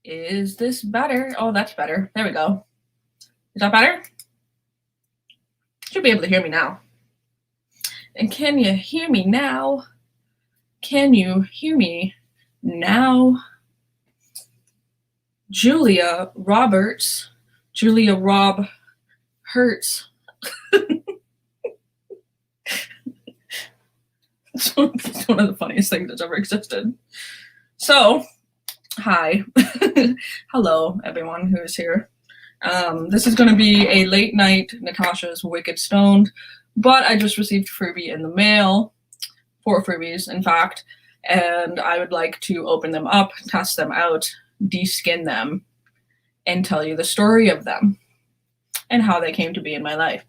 Is this better? Oh, that's better. There we go. Is that better? Should be able to hear me now. And can you hear me now? Can you hear me now? Julia Roberts. Julia Rob Hurts. It's one of the funniest things that's ever existed. So, hi. Hello, everyone who is here. This is going to be a late night Natasha's Wicked Stoned, but I just received Furby in the mail, 4 Furbys, in fact, and I would like to open them up, test them out, de-skin them, and tell you the story of them and how they came to be in my life.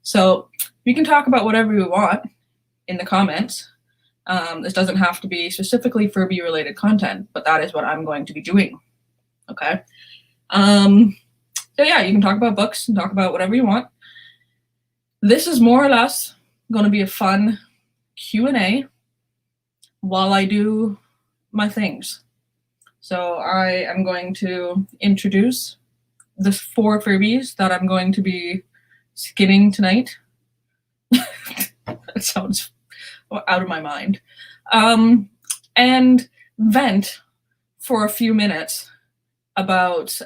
So we can talk about whatever we want in the comments. This doesn't have to be specifically Furby related content, but that is what I'm going to be doing. Okay. So yeah, you can talk about books and talk about whatever you want. This is more or less going to be a fun Q&A while I do my things. So I am going to introduce the 4 Furbys that I'm going to be skinning tonight. That sounds out of my mind. And vent for a few minutes about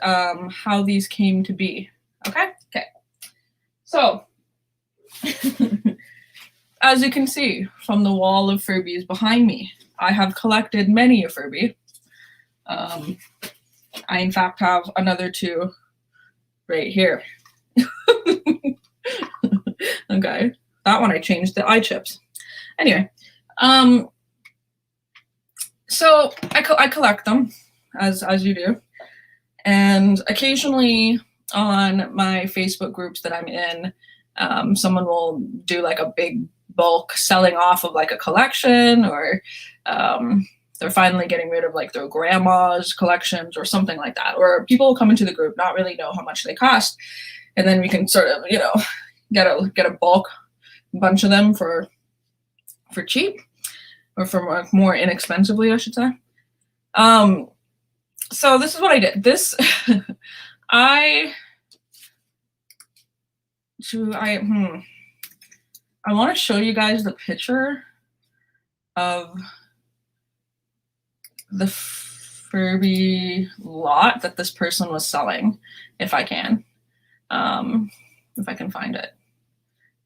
how these came to be. Okay? Okay. So, as you can see from the wall of Furbys behind me, I have collected many a Furby. I, in fact, have another 2 right here. Okay. That one I changed the eye chips. Anyway, so I collect them, as you do. And occasionally on my Facebook groups that I'm in, someone will do like a big bulk selling off of like a collection, or they're finally getting rid of like their grandma's collections or something like that. Or people will come into the group, not really know how much they cost. And then we can sort of, you know, get a bulk bunch of them for cheap, or for more inexpensively, I should say. So this is what I did. This, I want to show you guys the picture of the Furby lot that this person was selling, if I can find it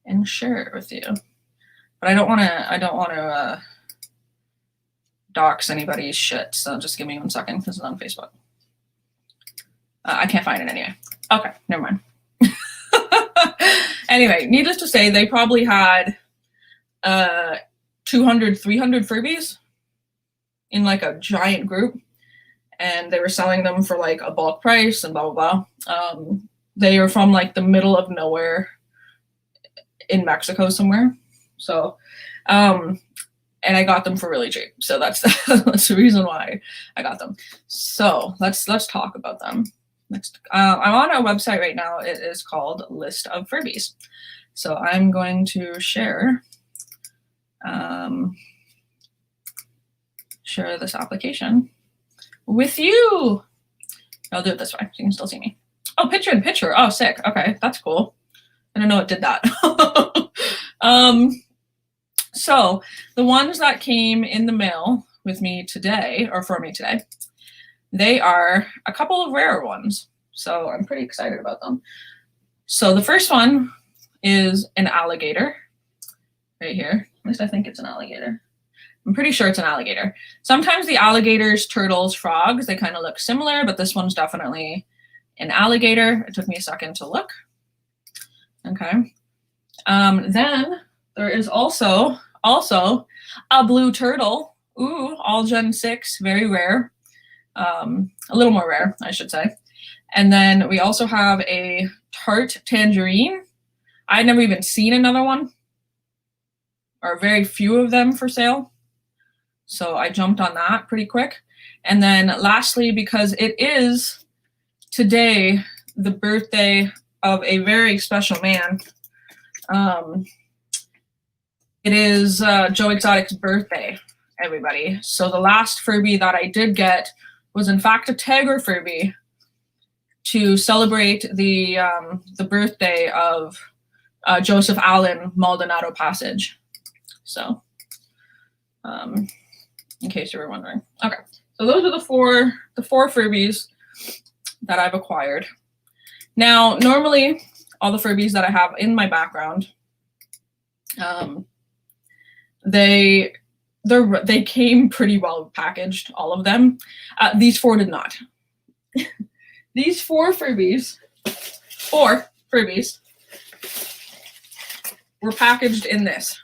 and share it with you. But I don't want to dox anybody's shit, so just give me 1 second because it's on Facebook. I can't find it anyway. Okay, never mind. Anyway, needless to say, they probably had 200, 300 Furbys in like a giant group, and they were selling them for like a bulk price and blah, blah, blah. They are from like the middle of nowhere in Mexico somewhere. So, and I got them for really cheap. So that's the reason why I got them. So let's talk about them. Next, I'm on a website right now. It is called List of Furbys. So I'm going to share this application with you. I'll do it this way so you can still see me. Oh, picture in picture. Oh, sick. Okay, that's cool. I don't know it did that. So the ones that came in the mail with me today, or for me today, they are a couple of rare ones. So I'm pretty excited about them. So the first one is an alligator right here. At least I think it's an alligator. I'm pretty sure it's an alligator. Sometimes the alligators, turtles, frogs, they kind of look similar, but this one's definitely an alligator. It took me a second to look. Okay. Then there is also a blue turtle. Ooh, all Gen 6, very rare. A little more rare, I should say. And then we also have a tart tangerine. I'd never even seen another one, or very few of them for sale. So I jumped on that pretty quick. And then lastly, because it is today the birthday of a very special man, it is Joe Exotic's birthday, everybody. So the last Furby that I did get was in fact a Tiger Furby to celebrate the birthday of Joseph Allen Maldonado Passage. So, in case you were wondering. Okay, so those are the four Furbys that I've acquired. Now, normally, all the Furbys that I have in my background, they came pretty well packaged, all of them. These four did not. These four Furbys were packaged in this.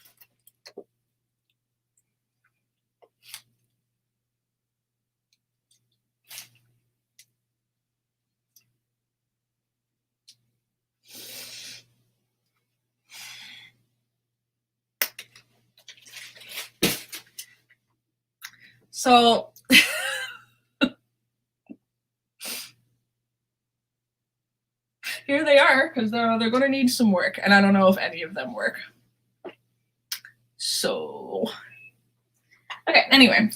So here they are, because they're going to need some work, and I don't know if any of them work. So, okay, anyway.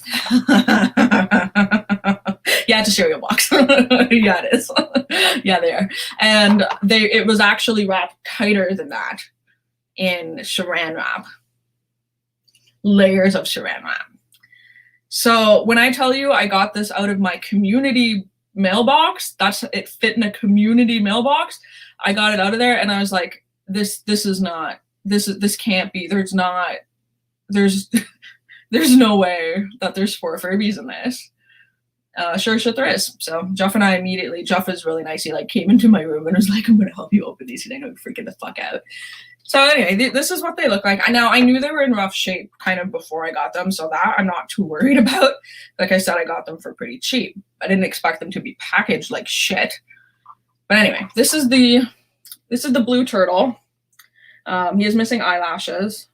Yeah, it's a cereal box. Yeah, it is. Yeah, they are. And it was actually wrapped tighter than that in saran wrap. Layers of saran wrap. So when I tell you I got this out of my community mailbox, it fit in a community mailbox. I got it out of there and I was like, this can't be, there's no way that there's 4 Furbys in this. Sure shit there is. So Jeff and I immediately, Jeff is really nice. He like came into my room and was like, I'm gonna help you open these and I know you're freaking the fuck out. So anyway, this is what they look like. Now, I knew they were in rough shape kind of before I got them, so that I'm not too worried about. Like I said, I got them for pretty cheap. I didn't expect them to be packaged like shit. But anyway, this is the blue turtle. He is missing eyelashes,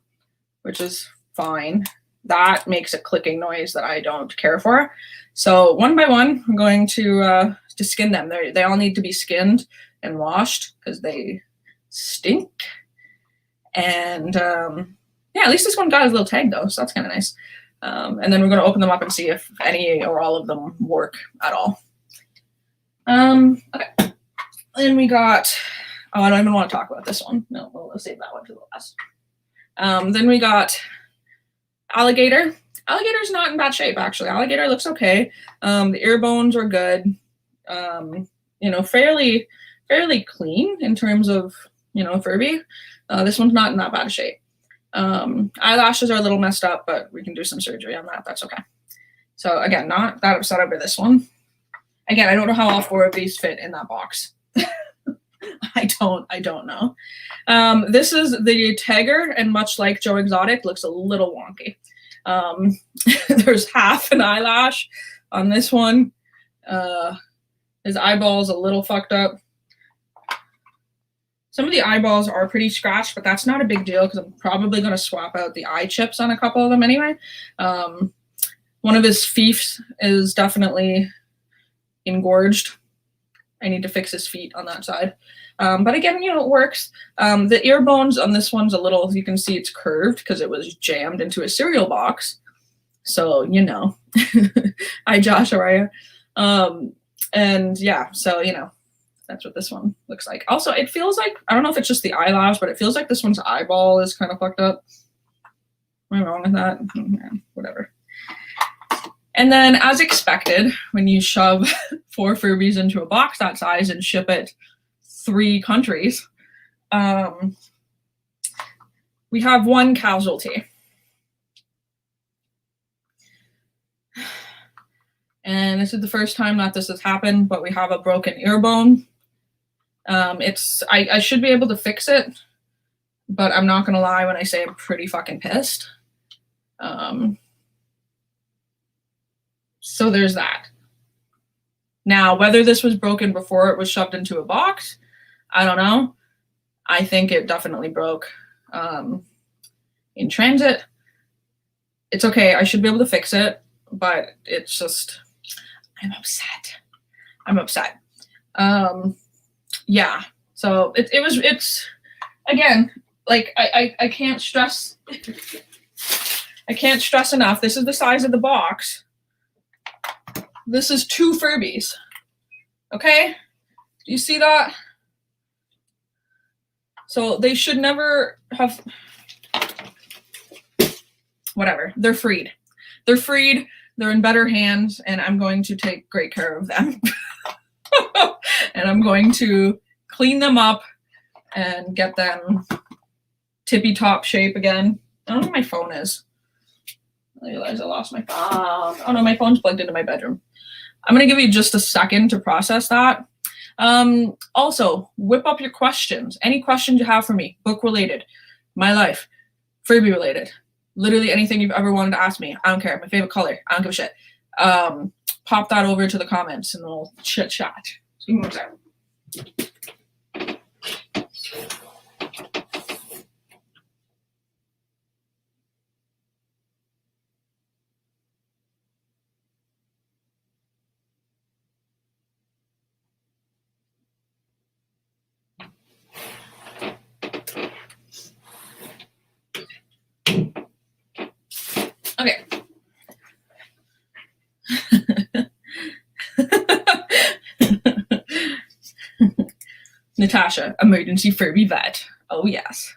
which is fine. That makes a clicking noise that I don't care for. So one by one, I'm going to skin them. They all need to be skinned and washed because they stink. And yeah, at least this one got his little tag though, so that's kind of nice. And then we're going to open them up and see if any or all of them work at all. Okay. Then we got, I don't even want to talk about this one. No, we'll save that one to the last. Then we got Alligator. Alligator's not in bad shape, actually. Alligator looks okay. The ear bones are good. Fairly clean in terms of, Furby. This one's not in that bad shape. Eyelashes are a little messed up, but we can do some surgery on that. That's okay. So again, not that upset over this one. Again, I don't know how all 4 of these fit in that box. I don't know. This is the Tiger, and much like Joe Exotic, looks a little wonky. There's half an eyelash on this one. His eyeball's a little fucked up. Some of the eyeballs are pretty scratched, but that's not a big deal because I'm probably going to swap out the eye chips on a couple of them anyway. One of his feet is definitely engorged. I need to fix his feet on that side. But again, it works. The ear bones on this one's a little, you can see it's curved because it was jammed into a cereal box. So, Hi, Josh, how are you? And yeah, so, that's what this one looks like. Also, it feels like, I don't know if it's just the eyelash, but it feels like this one's eyeball is kind of fucked up. Am I wrong with that? Yeah, whatever. And then, as expected, when you shove 4 Furbys into a box that size and ship it 3 countries, we have one casualty. And this is the first time that this has happened, but we have a broken ear bone. I should be able to fix it, but I'm not gonna lie when I say I'm pretty fucking pissed. So there's that. Now, whether this was broken before it was shoved into a box, I don't know. I think it definitely broke in transit. It's okay. I should be able to fix it, but it's just, I'm upset. Yeah. So it's again, like I can't stress, enough. This is the size of the box. This is 2 Furbys. Okay? Do you see that? So they should never have, whatever. They're freed. They're freed. They're in better hands, and I'm going to take great care of them. And I'm going to clean them up and get them tippy top shape again. I don't know where my phone is. I realized I lost my phone. Oh no, my phone's plugged into my bedroom. I'm gonna give you just a second to process that. Also, whip up your questions. Any questions you have for me, book related, my life, Furby related, literally anything you've ever wanted to ask me. I don't care. My favorite color. I don't give a shit. Pop that over to the comments and we'll chit chat. See you next time. Okay. Natasha, emergency Furby vet. Oh yes.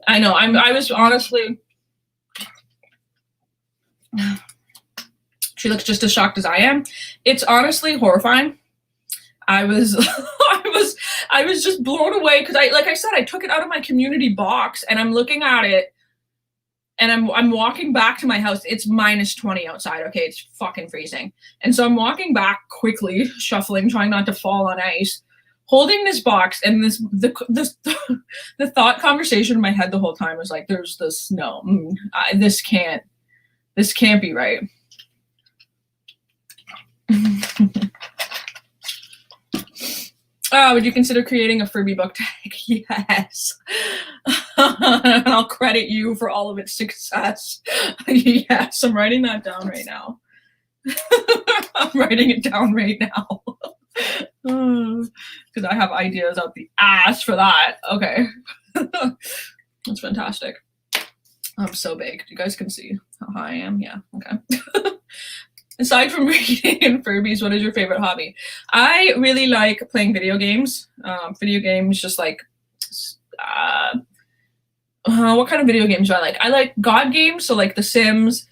I know. I was honestly. She looks just as shocked as I am. It's honestly horrifying. I was I was just blown away because like I said, I took it out of my community box and I'm looking at it and I'm walking back to my house. It's -20 outside. Okay, it's fucking freezing. And so I'm walking back quickly, shuffling, trying not to fall on ice, holding this box, and the thought conversation in my head the whole time was like, there's this this can't be right. Would you consider creating a Furby book tag? Yes. And I'll credit you for all of its success. Yes, I'm writing that down right now. I'm writing it down right now. Because I have ideas out the ass for that. Okay. That's fantastic. I'm so big. You guys can see how high I am? Yeah, okay. Aside from reading and Furbies, what is your favorite hobby? I really like playing video games. Video games, just like, what kind of video games do I like? I like God games, so like The Sims,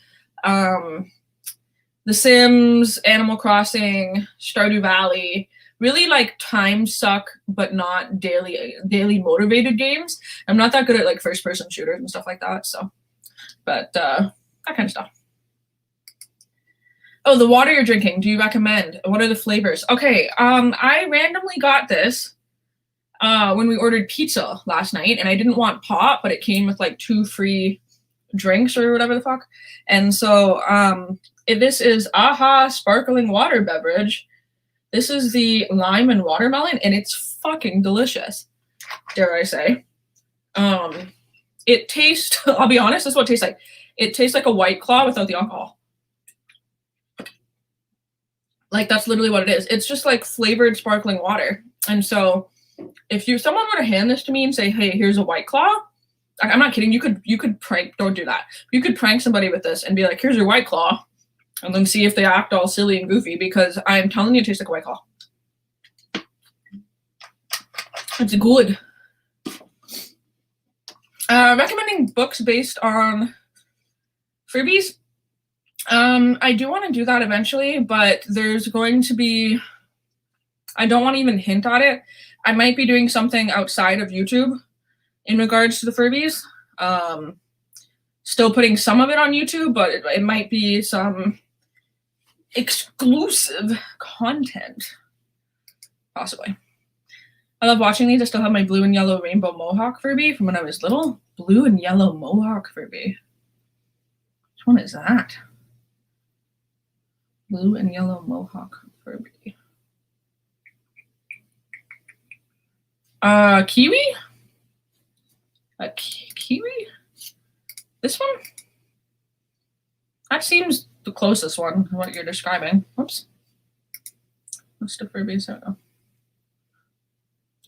Animal Crossing, Stardew Valley. Really like time suck, but not daily motivated games. I'm not that good at like first person shooters and stuff like that. So, but that kind of stuff. Oh, the water you're drinking, do you recommend? What are the flavors? Okay, I randomly got this when we ordered pizza last night, and I didn't want pop, but it came with like 2 free drinks or whatever the fuck. And so this is AHA sparkling water beverage. This is the lime and watermelon, and it's fucking delicious, dare I say. It tastes, I'll be honest, this is what it tastes like. It tastes like a White Claw without the alcohol. Like, that's literally what it is. It's just like flavored sparkling water. And so if someone were to hand this to me and say, hey, here's a White Claw, I'm not kidding. You could prank, don't do that. You could prank somebody with this and be like, here's your White Claw, and then see if they act all silly and goofy, because I'm telling you, it tastes like a White Claw. It's good. Recommending books based on Furbys. I do want to do that eventually, but there's going to be, I don't want to even hint at it. I might be doing something outside of YouTube in regards to the Furbys. Still putting some of it on YouTube, but it might be some exclusive content, possibly. I love watching these. I still have my blue and yellow rainbow mohawk Furby from when I was little. Blue and yellow mohawk Furby. Which one is that? Blue and yellow mohawk Furby. Kiwi? A kiwi? This one? That seems the closest one to what you're describing. Whoops. What's the Furby? So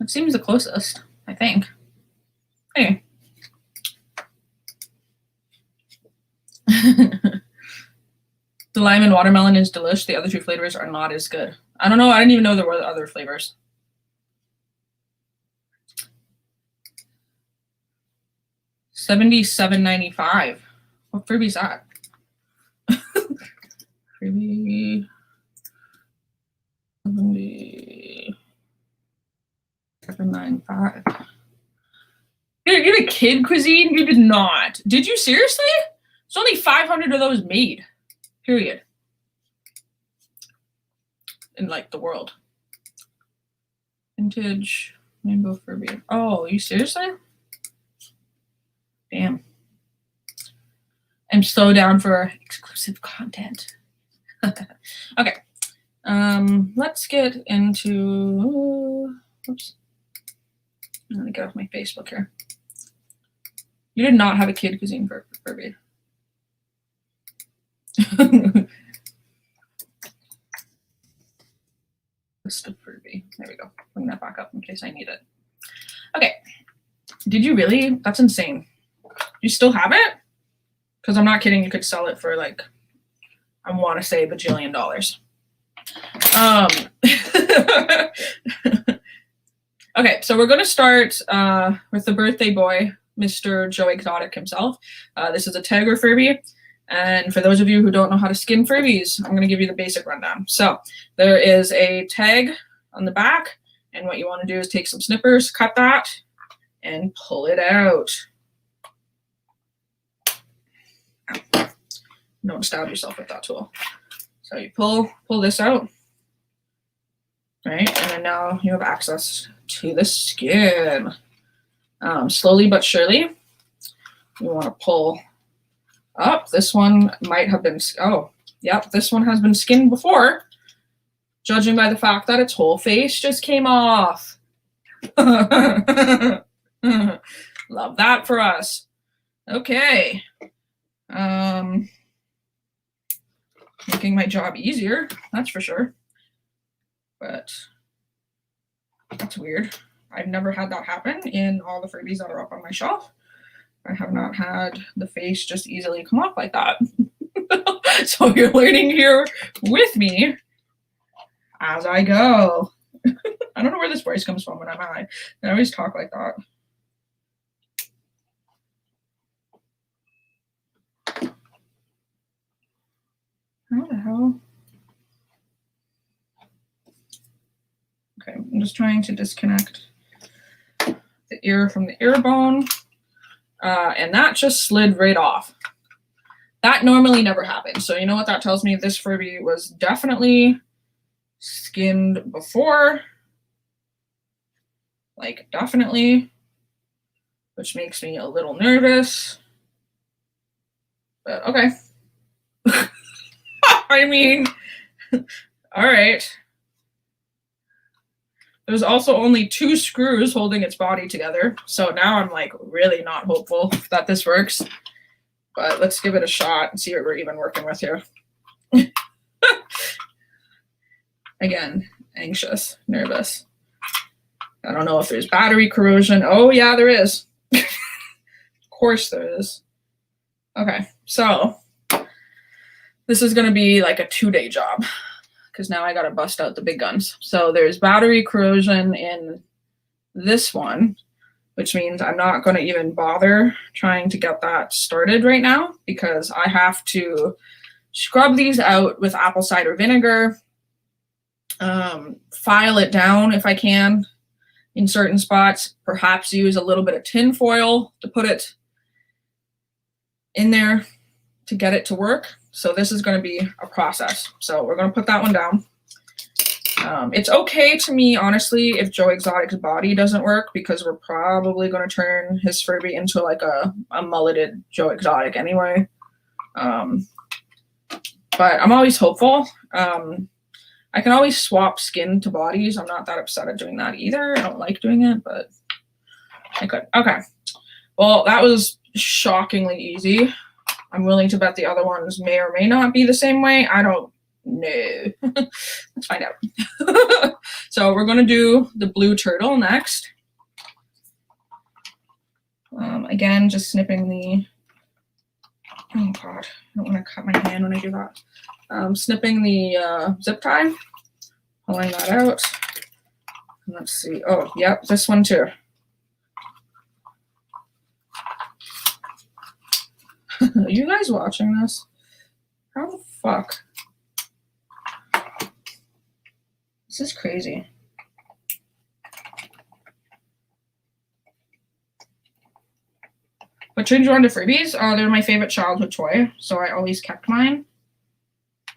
it seems the closest, I think. Anyway. The lime and watermelon is delish. The other two flavors are not as good. I don't know. I didn't even know there were other flavors. $77.95. What Furby's that? Furby. 77.95. You get a kid cuisine? You did not. Did you seriously? There's only 500 of those made. Period. In like the world. Vintage rainbow Furby. Oh, you seriously? Damn. I'm so down for exclusive content. Okay. Let's get into, oops. I'm gonna get off my Facebook here. You did not have a kid cuisine for Furby. List of Furby. There we go. Bring that back up in case I need it. Okay. Did you really? That's insane. You still have it? Because I'm not kidding. You could sell it for like, I want to say bajillion dollars. Okay, so we're going to start with the birthday boy, Mr. Joe Exotic himself. This is a Tiger Furby. And for those of you who don't know how to skin Furbys, I'm going to give you the basic rundown. So there is a tag on the back. And what you want to do is take some snippers, cut that, and pull it out. Don't stab yourself with that tool. So you pull this out, right? And then now you have access to the skin. Slowly but surely, you want to pull up. This one might have been, oh, yep, this one has been skinned before, judging by the fact that its whole face just came off. Love that for us. Okay. Making my job easier, that's for sure. But that's weird. I've never had that happen in all the Furbys that are up on my shelf. I have not had the face just easily come off like that. So you're learning here with me as I go. I don't know where this voice comes from when I'm high. I always talk like that. How the hell? Okay, I'm just trying to disconnect the ear from the ear bone. And that just slid right off. That normally never happens. So you know what that tells me? This Furby was definitely skinned before. Like, definitely. Which makes me a little nervous. But okay. I mean, all right. There's also only 2 screws holding its body together. So now I'm like really not hopeful that this works. But let's give it a shot and see what we're even working with here. Again, anxious, nervous. I don't know if there's battery corrosion. Oh yeah, there is. Of course there is. Okay, so this is going to be like a 2-day job because now I got to bust out the big guns. So there's battery corrosion in this one, which means I'm not going to even bother trying to get that started right now because I have to scrub these out with apple cider vinegar, file it down if I can in certain spots, perhaps use a little bit of tin foil to put it in there to get it to work. So this is going to be a process. So we're going to put that one down. It's okay to me, honestly, if Joe Exotic's body doesn't work because we're probably going to turn his Furby into like a mulleted Joe Exotic anyway. But I'm always hopeful. I can always swap skin to bodies. I'm not that upset at doing that either. I don't like doing it, but I could. Okay. Well, that was shockingly easy. I'm willing to bet the other ones may or may not be the same way. I don't know. Let's find out. So we're going to do the blue turtle next. Again, just snipping the Oh God, I don't want to cut my hand when I do that. Snipping the zip tie, pulling that out. And let's see. Oh, yep, this one too. Are you guys watching this? How the fuck? This is crazy. What turned you on to Furbies? They're my favorite childhood toy, so I always kept mine.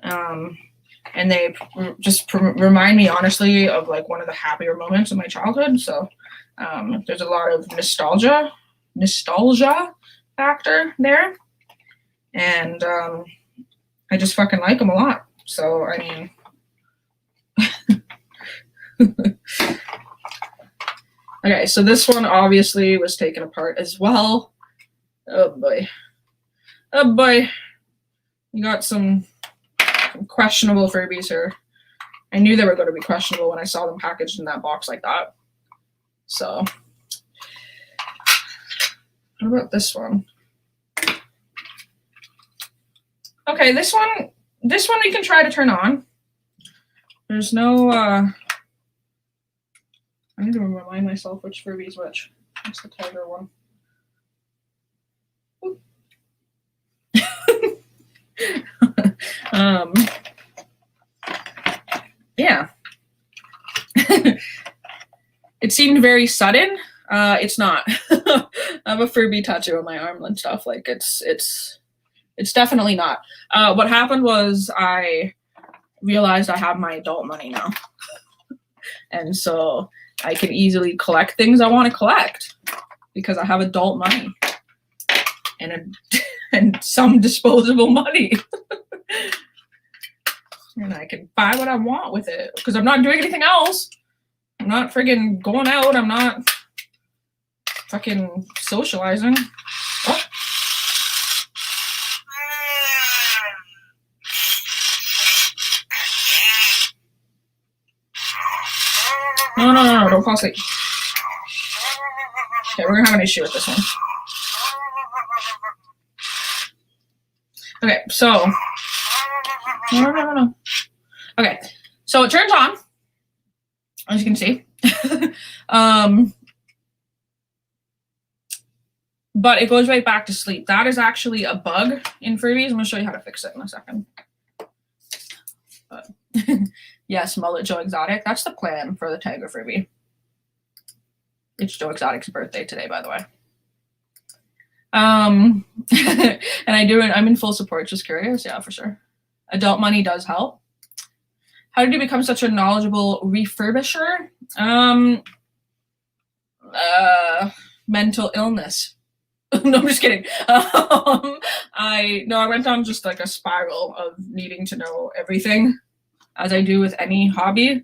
And they just remind me, honestly, of like one of the happier moments of my childhood. So there's a lot of nostalgia factor there. And I just fucking like them a lot. So, I mean... Okay, so this one obviously was taken apart as well. Oh boy. Oh boy. You got some questionable Furbies here. I knew they were going to be questionable when I saw them packaged in that box like that. So, what about this one? Okay, this one we can try to turn on. There's no, I need to remind myself which Furby's which. That's the tiger one. Yeah. It seemed very sudden. It's not. I have a Furby tattoo on my arm and stuff. Like it's definitely not. What happened was I realized I have my adult money now. And so I can easily collect things I want to collect because I have adult money and some disposable money. And I can buy what I want with it because I'm not doing anything else. I'm not friggin' going out. I'm not fucking socializing. Oh. No, don't fall asleep. Okay, we're gonna have an issue with this one. Okay, so no. Okay, so it turns on, as you can see. But it goes right back to sleep. That is actually a bug in Furbies. I'm gonna show you how to fix it in a second. But yes, Mullet Joe Exotic. That's the plan for the Tiger Furby. It's Joe Exotic's birthday today, by the way. And I'm in full support, just curious. Yeah, for sure. Adult money does help. How did you become such a knowledgeable refurbisher? Mental illness. No, I'm just kidding. I went on just like a spiral of needing to know everything, as I do with any hobby.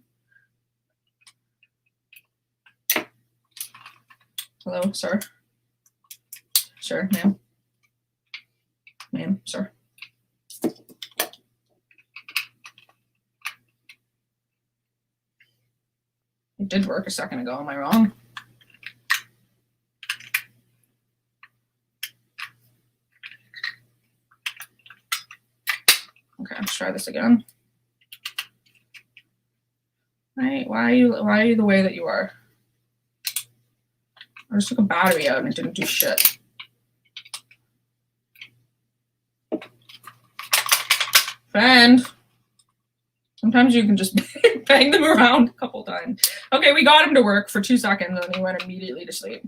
Hello, sir. Sir, ma'am. Ma'am, sir. It did work a second ago, am I wrong? Okay, let's try this again. Right, why are you the way that you are? I just took a battery out and it didn't do shit. Friend. Sometimes you can just bang them around a couple times. Okay, we got him to work for 2 seconds and he went immediately to sleep.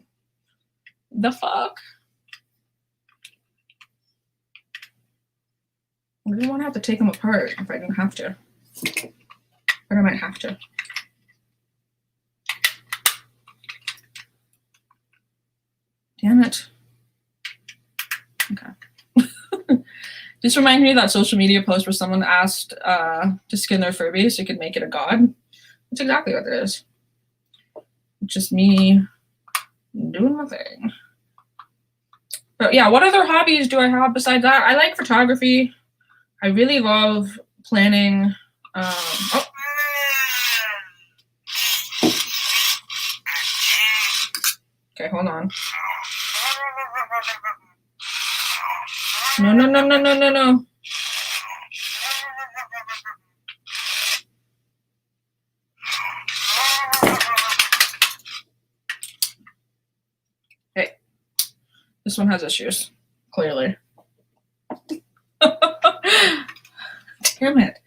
The fuck? I really want to have to take him apart if I didn't have to. But I might have to. Damn it. Okay. This reminds me of that social media post where someone asked to skin their Furby so you could make it a god. That's exactly what it is. It's just me doing my thing. But yeah, what other hobbies do I have besides that? I like photography. I really love planning. Okay, hold on. No, no, no, no, no, no, no. Hey, this one has issues, clearly. Damn it.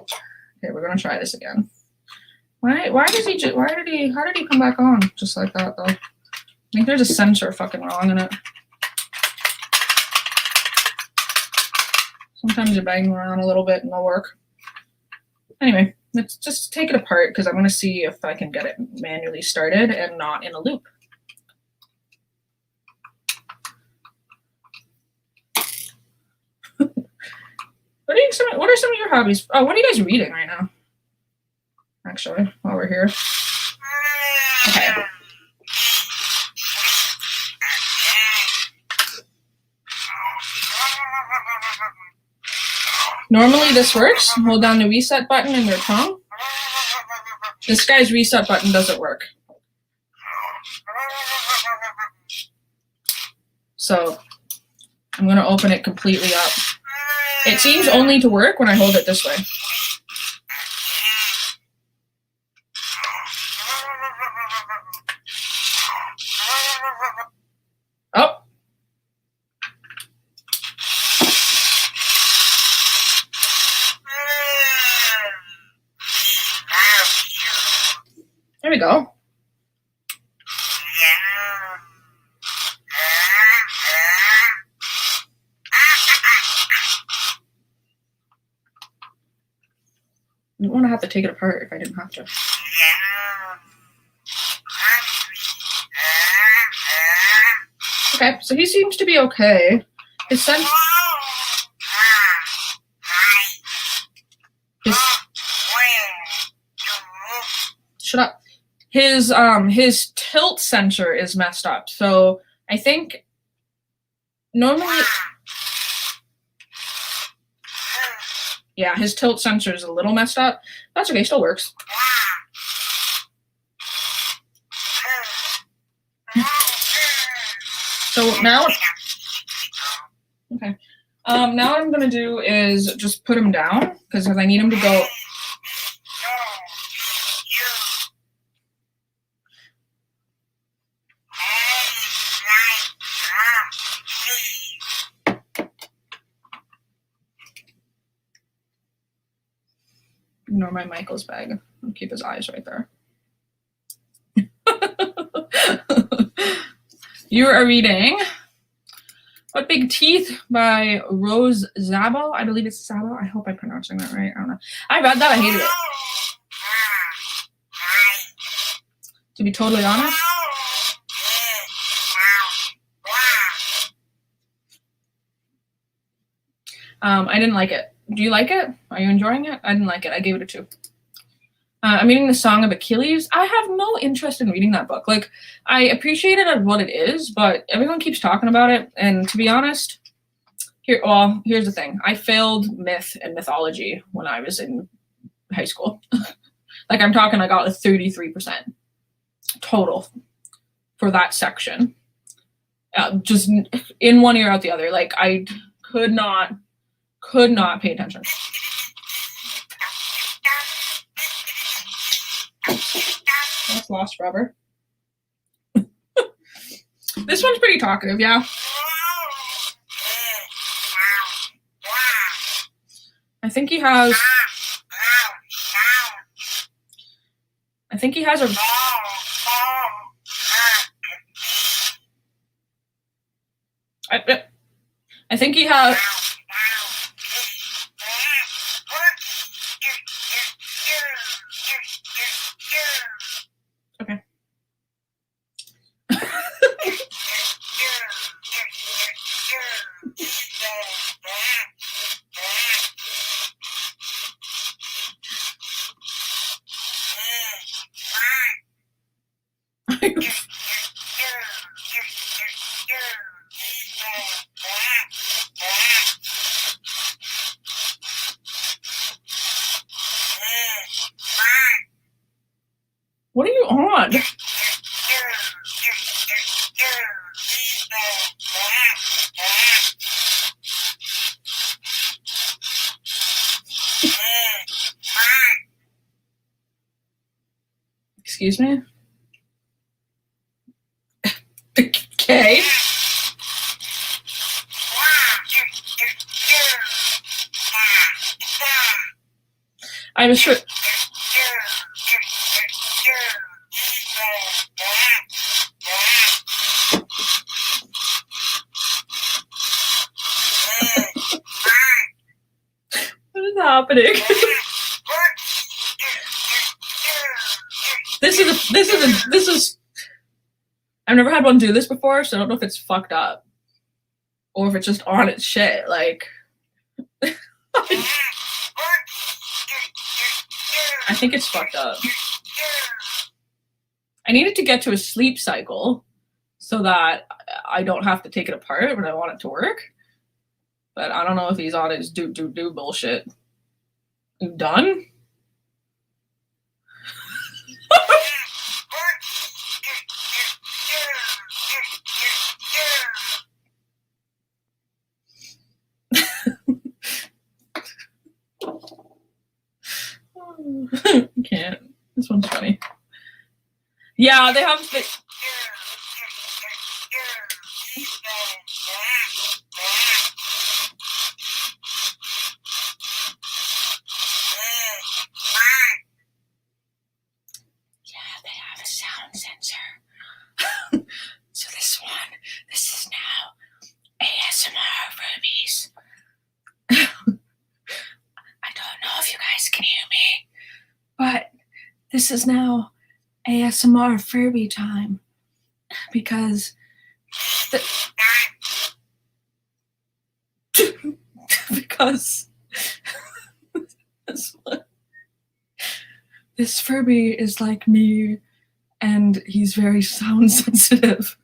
Okay, we're gonna try this again. Why does he just, how did he come back on just like that though? I think there's a sensor fucking wrong in it. Sometimes you bang around a little bit and it'll work. Anyway, let's just take it apart because I'm gonna see if I can get it manually started and not in a loop. What are some of your hobbies? Oh, what are you guys reading right now? Actually, while we're here. Okay. Normally this works. Hold down the reset button in your tongue. This guy's reset button doesn't work. So I'm going to open it completely up. It seems only to work when I hold it this way. Oh. There we go. I don't want to have to take it apart if I didn't have to. Okay, so he seems to be okay. His sense. Shut up. His tilt sensor is messed up. So I think normally. Yeah, his tilt sensor is a little messed up. That's okay, still works. So now, okay. Now what I'm gonna do is just put him down because I need him to go. Ignore my Michael's bag. I'll keep his eyes right there. You are reading What Big Teeth by Rose Zabo. I believe it's Zabo. I hope I'm pronouncing that right. I don't know. I read that. I hated it. To be totally honest. I didn't like it. Do you like it? Are you enjoying it? I didn't like it. I gave it a 2. I'm reading The Song of Achilles. I have no interest in reading that book. Like, I appreciate it as what it is, but everyone keeps talking about it. And to be honest, here's the thing. I failed myth and mythology when I was in high school. Like, I'm talking, I got a 33% total for that section. Just in one ear out the other. Like, I could not pay attention. That's lost forever. This one's pretty talkative, yeah. I think he has a I think he has okay. What are you on? Excuse me? Okay. I was sure. What is happening? This is. I've never had one do this before, so I don't know if it's fucked up or if it's just on its shit. Like, I think it's fucked up. I need it to get to a sleep cycle so that I don't have to take it apart when I want it to work. But I don't know if he's on his do bullshit. You done? I can't. This one's funny. Yeah, they have. A sound sensor. So this is now ASMR Furbies. I don't know if you guys can hear me, but this is now ASMR Furby time because this Furby is like me and he's very sound sensitive.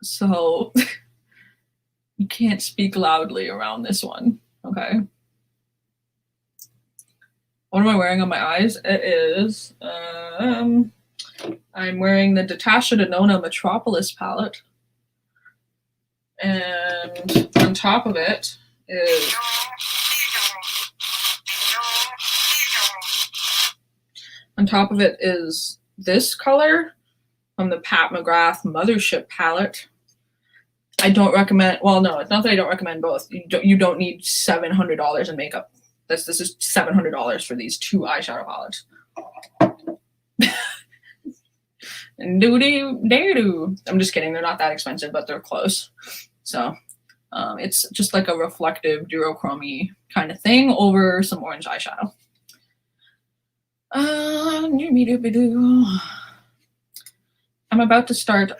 So you can't speak loudly around this one, okay? What am I wearing on my eyes? It is, I'm wearing the Natasha Denona Metropolis palette. And on top of it is this color from the Pat McGrath Mothership palette. I don't recommend, well, no, it's not that I don't recommend both. You don't need $700 in makeup. This is $700 for these two eyeshadow palettes. And doo-doo. I'm just kidding. They're not that expensive, but they're close. So it's just like a reflective duochrome kind of thing over some orange eyeshadow. I'm about to start.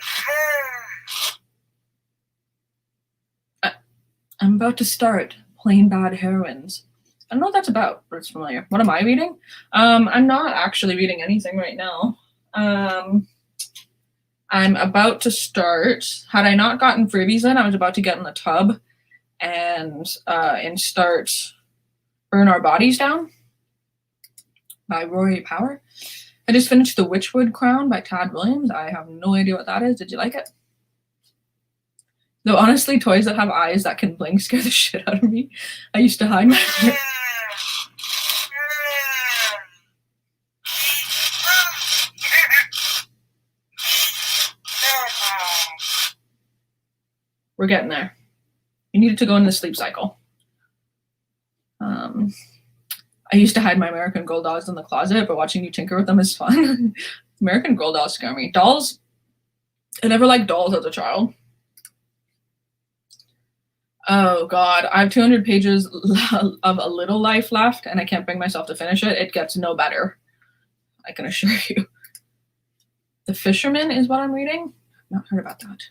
I'm about to start Plain Bad Heroines. I don't know what that's about, but it's familiar. What am I reading? I'm not actually reading anything right now. I'm about to start. Had I not gotten Furbys in, I was about to get in the tub and start Burn Our Bodies Down by Rory Power. I just finished The Witchwood Crown by Tad Williams. I have no idea what that is. Did you like it? Though honestly, toys that have eyes that can blink scare the shit out of me. I used to hide my... We're getting there. You needed to go in the sleep cycle. I used to hide my American Girl dolls in the closet, but watching you tinker with them is fun. American Girl dolls scare me. Dolls, I never liked dolls as a child. Oh God, I have 200 pages of A Little Life left and I can't bring myself to finish it. It gets no better, I can assure you. The Fisherman is what I'm reading. I've not heard about that.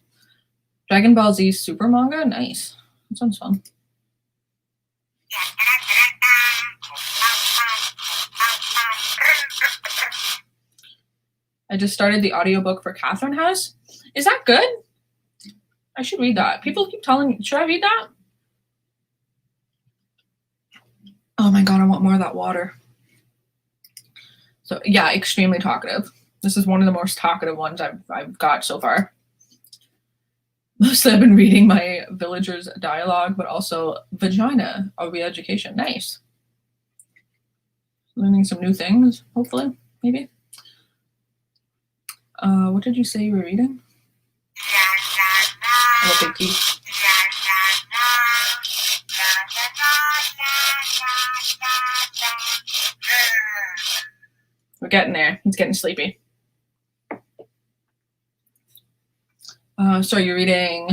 Dragon Ball Z Super manga? Nice. That sounds fun. I just started the audiobook for Catherine House. Is that good? I should read that. People keep telling me, should I read that? Oh my God, I want more of that water. So yeah, extremely talkative. This is one of the most talkative ones I've got so far. Mostly I've been reading my Villagers Dialogue, but also Vagina, a Re-Education. Nice. Learning some new things, hopefully, maybe. What did you say you were reading? What big teeth? We're getting there. It's getting sleepy. So you're reading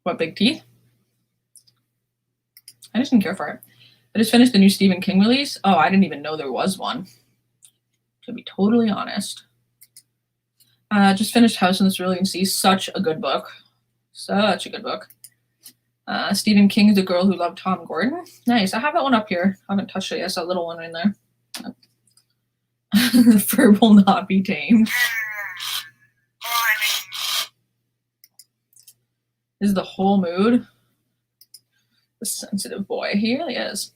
What Big Teeth? I just didn't care for it. I just finished the new Stephen King release. Oh, I didn't even know there was one, to be totally honest. Just finished House on the Cerulean Sea. Such a good book. Such a good book. Stephen King's The Girl Who Loved Tom Gordon. Nice. I have that one up here. I haven't touched it yet. It's that little one in there. The fur will not be tamed. This is the whole mood. The sensitive boy. He really is.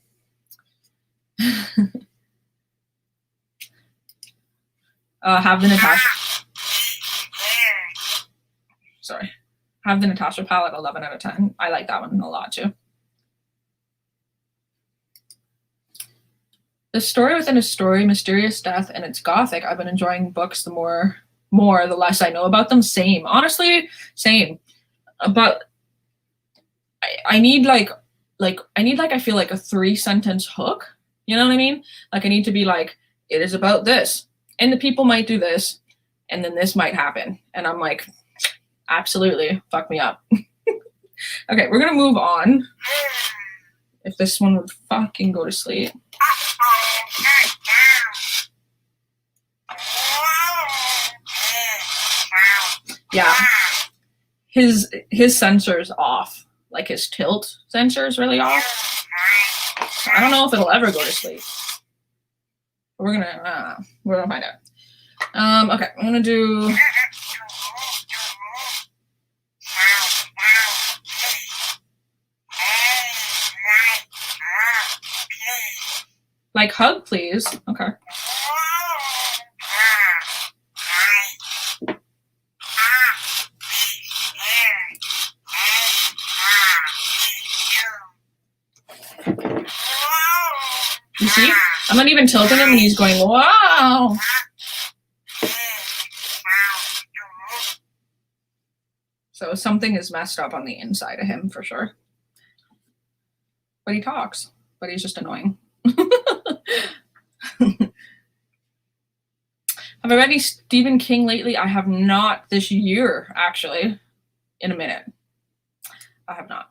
Have the Natasha. Sorry. Have the Natasha palette 11 out of 10. I like that one a lot too. The story within a story, mysterious death, and it's gothic. I've been enjoying books the more the less I know about them. Same. Honestly, same. But I need I feel like a 3-sentence hook. You know what I mean? Like I need to be like, it is about this. And the people might do this. And then this might happen. And I'm like, absolutely, fuck me up. Okay, we're gonna move on. If this one would fucking go to sleep. Yeah. His sensor's off. Like his tilt sensor is really off. I don't know if it'll ever go to sleep. We're gonna find out. Okay, I'm gonna do. Like hug, please. Okay. You see? I'm not even tilting him and he's going, wow. So something is messed up on the inside of him for sure. But he talks, but he's just annoying. Have I read any Stephen King lately? I have not this year, actually. In a minute. I have not.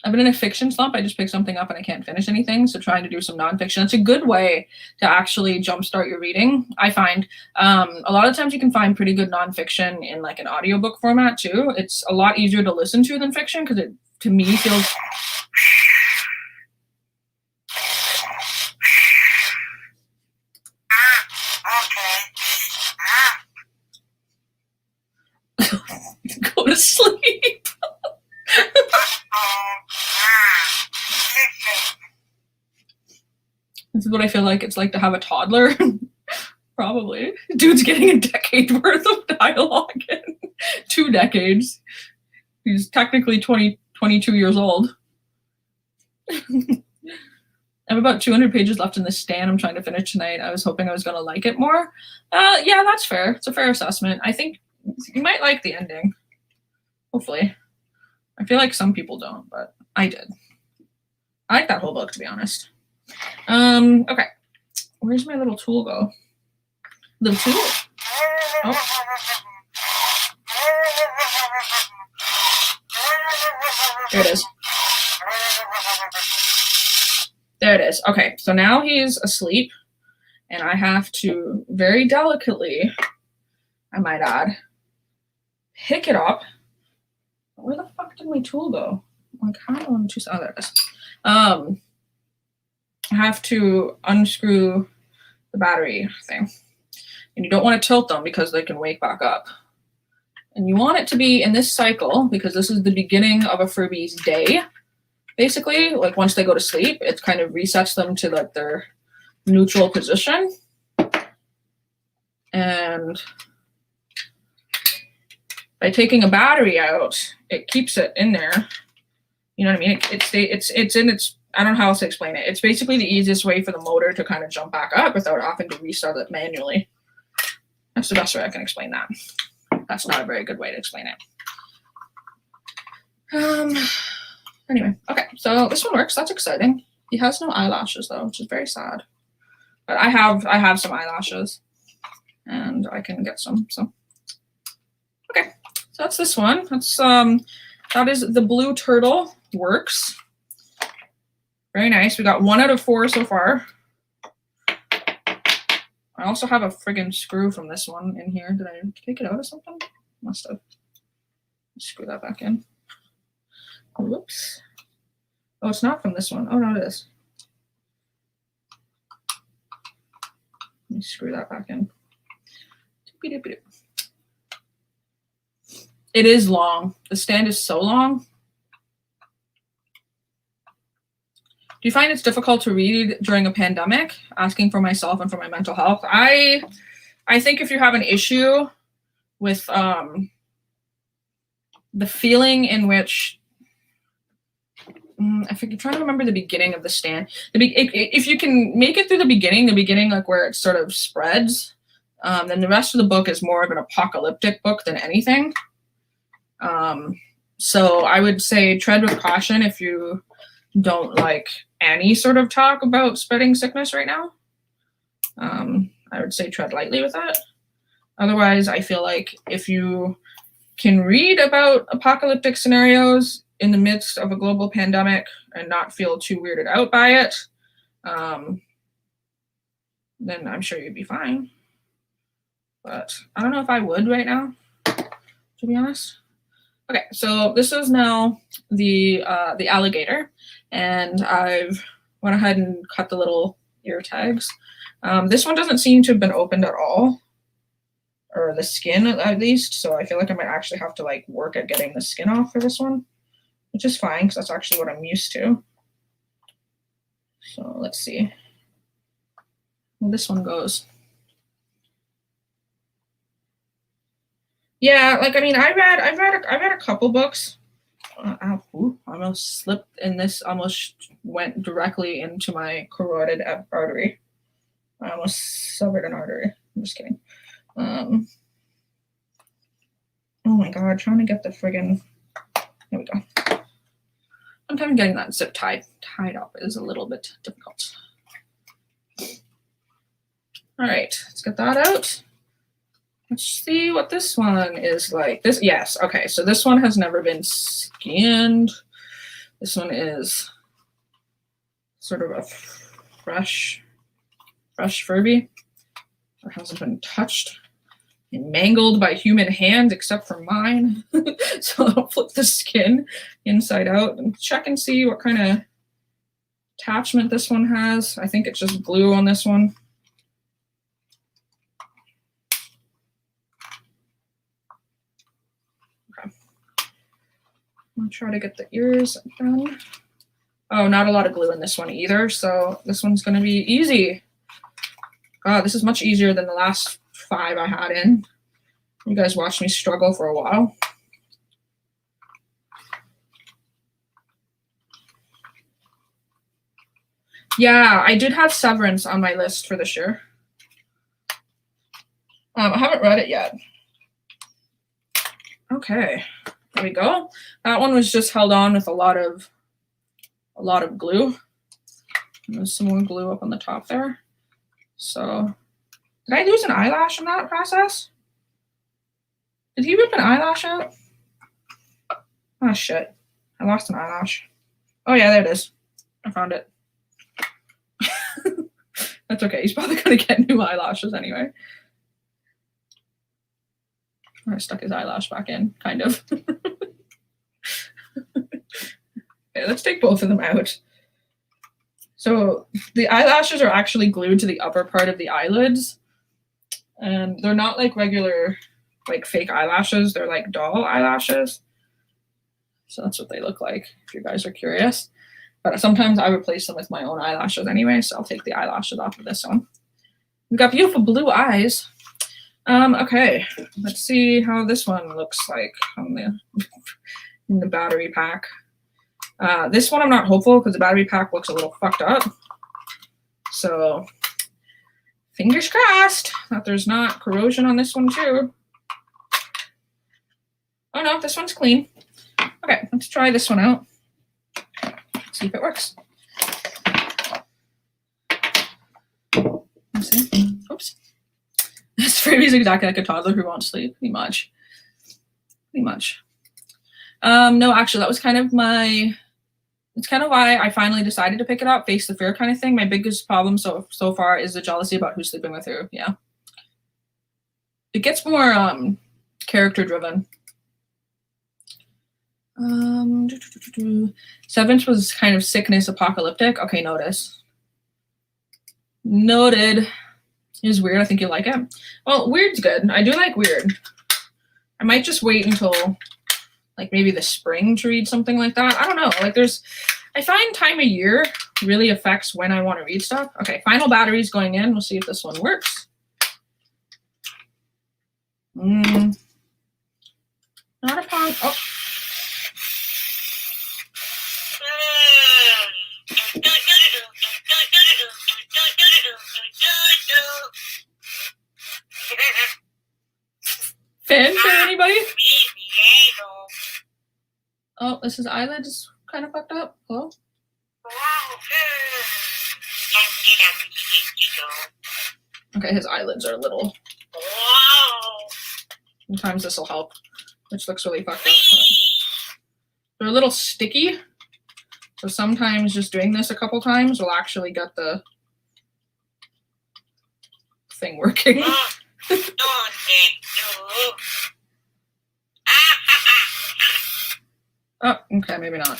I've been in a fiction slump. I just picked something up and I can't finish anything. So trying to do some nonfiction. It's a good way to actually jumpstart your reading. I find a lot of times you can find pretty good nonfiction in like an audiobook format too. It's a lot easier to listen to than fiction because it, to me, feels... Go to sleep. This is what I feel like it's like to have a toddler. Probably. Dude's getting a decade worth of dialogue in 2 decades. He's technically 22 years old. I have about 200 pages left in the stand I'm trying to finish tonight. I was hoping I was going to like it more. Yeah, that's fair. It's a fair assessment. I think you might like the ending. Hopefully. I feel like some people don't, but I did. I like that whole book, to be honest. Okay. Where's my little tool go? Little tool? Oh. There it is. There it is. Okay, so now he's asleep, and I have to very delicately, I might add, pick it up. Where the fuck did my tool go? Like, how do I want to? Oh, there it is. I have to unscrew the battery thing. And you don't want to tilt them because they can wake back up. And you want it to be in this cycle because this is the beginning of a Furby's day. Basically, like once they go to sleep, it kind of resets them to like their neutral position. And by taking a battery out, it keeps it in there. You know what I mean? It's in its I don't know how else to explain it. It's basically the easiest way for the motor to kind of jump back up without having to restart it manually. That's the best way I can explain that. That's not a very good way to explain it. Anyway, okay, so this one works. That's exciting. He has no eyelashes though, which is very sad. But I have some eyelashes, and I can get some. So okay, so that's this one. That's that is the Blue Turtle Works. Very nice. We got 1 out of 4 so far. I also have a friggin' screw from this one in here. Did I take it out or something? Must have. Screw that back in. Whoops. Oh, it's not from this one. Oh, no, it is. Let me screw that back in. It is long. The stand is so long. Do you find it's difficult to read during a pandemic? Asking for myself and for my mental health. I think if you have an issue with the feeling in which, I think I'm trying to remember the beginning of the stand. If you can make it through the beginning like where it sort of spreads, then the rest of the book is more of an apocalyptic book than anything. So I would say tread with caution if you don't like any sort of talk about spreading sickness right now. I would say tread lightly with that. Otherwise, I feel like if you can read about apocalyptic scenarios in the midst of a global pandemic and not feel too weirded out by it, then I'm sure you'd be fine. But I don't know if I would right now, to be honest. Okay, so this is now the alligator, and I've went ahead and cut the little ear tags. This one doesn't seem to have been opened at all, or the skin at least, so I feel like I might actually have to like work at getting the skin off for this one, which is fine because that's actually what I'm used to. So let's see how this one goes. Yeah, like I mean, I read a couple books. Almost slipped, and this almost went directly into my carotid artery. I almost severed an artery. I'm just kidding. Oh my god, trying to get the friggin'. There we go. Sometimes getting that zip tied up is a little bit difficult. All right, let's get that out. Let's see what this one is like. Yes, okay, so this one has never been skinned. This one is sort of a fresh Furby. It hasn't been touched and mangled by human hands except for mine. So I'll flip the skin inside out and check and see what kind of attachment this one has. I think it's just glue on this one. I'll try to get the ears done. Oh, not a lot of glue in this one either, so this one's going to be easy. God, this is much easier than the last 5 I had in. You guys watched me struggle for a while. Yeah, I did have Severance on my list for this year. I haven't read it yet. Okay. There we go. That one was just held on with a lot of glue. And there's some more glue up on the top there. So, did I lose an eyelash in that process? Did he rip an eyelash out? Oh shit! I lost an eyelash. Oh yeah, there it is. I found it. That's okay. He's probably gonna get new eyelashes anyway. I stuck his eyelash back in, kind of. Okay, let's take both of them out. So the eyelashes are actually glued to the upper part of the eyelids. And they're not like regular, like fake eyelashes. They're like doll eyelashes. So that's what they look like, if you guys are curious. But sometimes I replace them with my own eyelashes anyway, so I'll take the eyelashes off of this one. We've got beautiful blue eyes. Okay, let's see how this one looks like on in the battery pack. This one I'm not hopeful because the battery pack looks a little fucked up. So fingers crossed that there's not corrosion on this one too. Oh no, this one's clean. Okay, let's try this one out. See if it works. Let's see. Oops. This Furby's exactly like a toddler who won't sleep. Pretty much. No, actually, that was kind of it's kind of why I finally decided to pick it up, face the fear kind of thing. My biggest problem so far is the jealousy about who's sleeping with who. Yeah. It gets more character driven. Seventh was kind of sickness apocalyptic. Okay, noted. It was weird. I think you'll like it. Well, weird's good. I do like weird. I might just wait until like maybe the spring to read something like that. I don't know. Like I find time of year really affects when I want to read stuff. Okay, final batteries going in. We'll see if this one works. Not a pond. Oh. Fan for anybody? Oh, this is eyelids kind of fucked up. Hello? Okay, his eyelids are a little. Sometimes this will help, which looks really fucked up. They're a little sticky, so sometimes just doing this a couple times will actually get the thing working. Oh, okay, maybe not.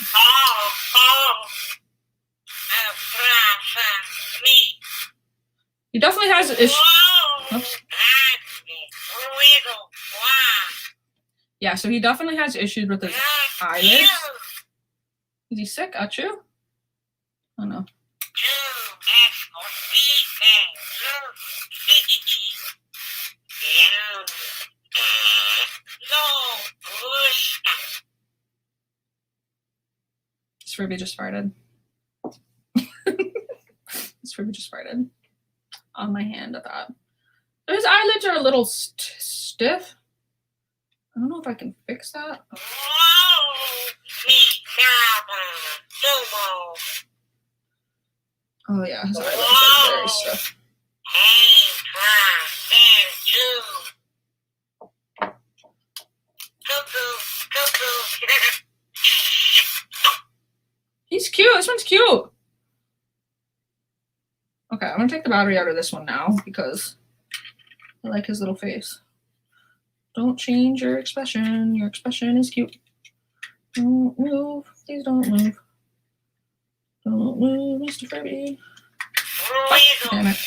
He definitely has issues. Yeah, so he definitely has issues with his eyelids. Is he sick? Achoo? Oh no. This Furby just farted. This Furby just farted on my hand at that. His eyelids are a little stiff. I don't know if I can fix that. Oh yeah, his eyelids are very stiff. He's cute. This one's cute. Okay, I'm gonna take the battery out of this one now because I like his little face. Don't change your expression. Your expression is cute. Don't move. Please don't move. Don't move, Mr. Furby. Oh, damn it.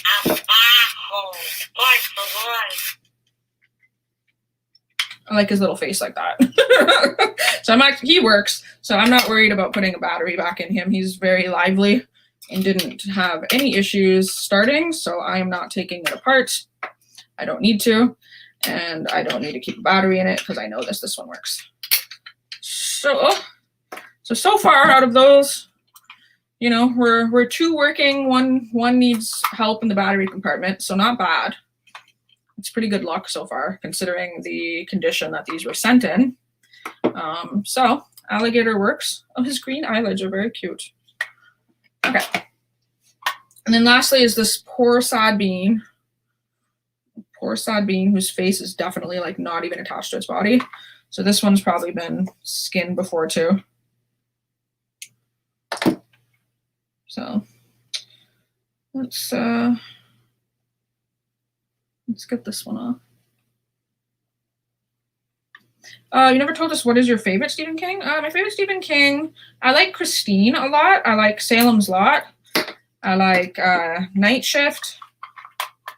I like his little face like that. So he works, so I'm not worried about putting a battery back in him. He's very lively and didn't have any issues starting, so I am not taking it apart. I don't need to, and I don't need to keep a battery in it because I know this one works. So far out of those, you know, we're two working, one needs help in the battery compartment, so not bad. It's pretty good luck so far, considering the condition that these were sent in. So Alligator Works. Oh, his green eyelids are very cute. Okay. And then lastly is this poor sad bean. Poor sad bean whose face is definitely like not even attached to its body. So this one's probably been skinned before too. So let's get this one off. You never told us what is your favorite Stephen King? My favorite Stephen King, I like Christine a lot. I like Salem's Lot. I like Night Shift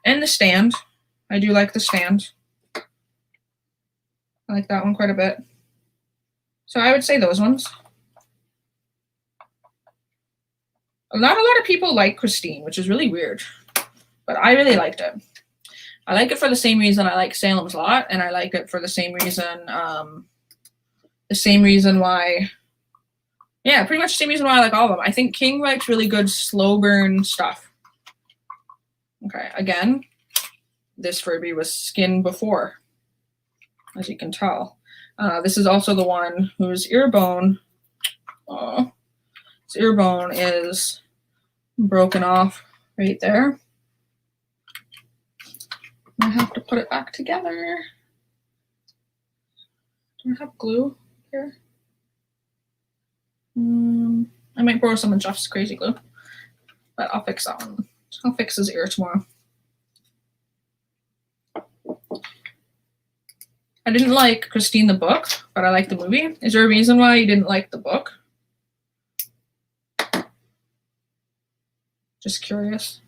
and The Stand. I do like The Stand. I like that one quite a bit. So I would say those ones. Not a lot of people like Christine, which is really weird, but I really liked it. I like it for the same reason I like Salem's Lot, and I like it for the same reason why Yeah, pretty much the same reason why I like all of them. I think King writes really good slow burn stuff. Okay, again, this Furby was skinned before, as you can tell. This is also the one whose ear bone, his ear bone is broken off right there. I have to put it back together. Do I have glue here? I might borrow some of Jeff's crazy glue, but I'll fix that one. I'll fix his ear tomorrow. I didn't like Christine the book, but I like the movie. Is there a reason why you didn't like the book? Just curious.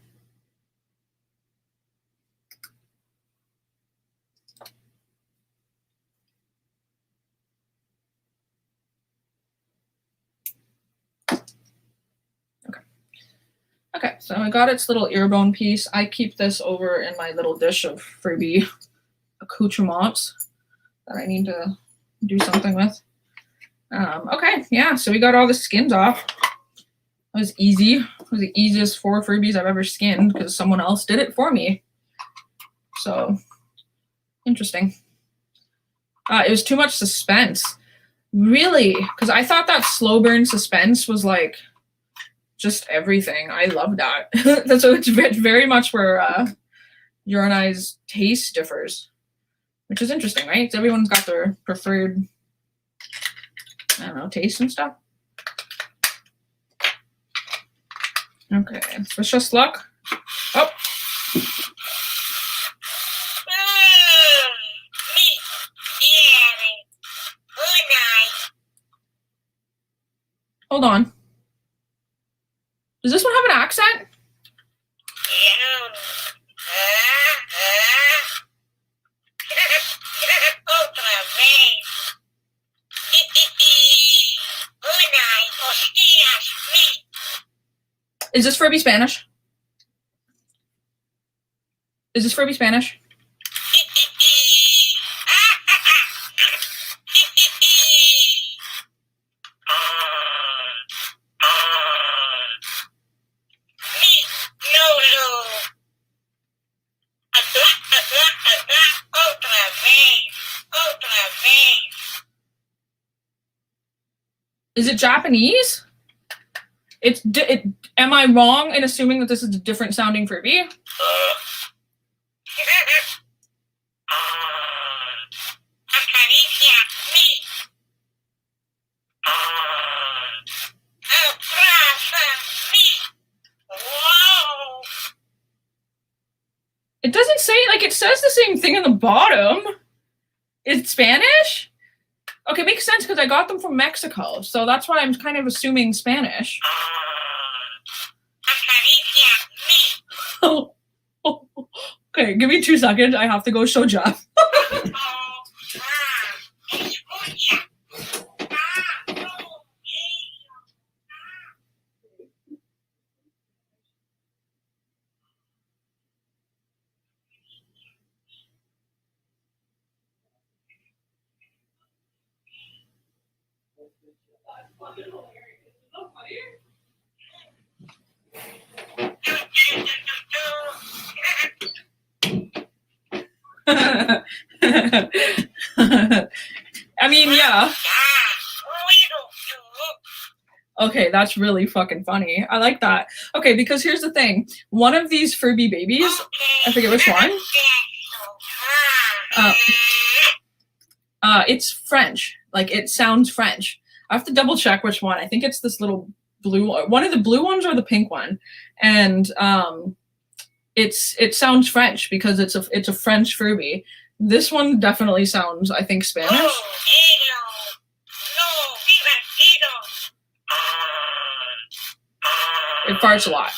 Okay, so I got its little ear bone piece. I keep this over in my little dish of Furby accoutrements that I need to do something with. Okay, yeah, so we got all the skins off. That was easy. It was the easiest 4 Furbies I've ever skinned because someone else did it for me. So, interesting. It was too much suspense. Really? Because I thought that slow burn suspense was like just everything. I love that. So it's very much where your and I's taste differs, which is interesting, right? So everyone's got their preferred, I don't know, taste and stuff. Okay, let's just luck. Oh. Hold on. Does this one have an accent? Is this Furby Spanish? Is this Furby Spanish? Is it Japanese? Am I wrong in assuming that this is a different sounding Furby? It doesn't say, like, it says the same thing in the bottom. It's Spanish? Okay, makes sense because I got them from Mexico, so that's why I'm kind of assuming Spanish. Oh, okay, give me 2 seconds. I have to go show Jeff. I mean, yeah. Okay, that's really fucking funny. I like that. Okay, because here's the thing. One of these Furby babies, I forget which one. It's French. Like, it sounds French. I have to double check which one. I think it's this little blue, one of the blue ones or the pink one. And it sounds French because it's a French Furby. This one definitely sounds, I think, Spanish. It farts a lot.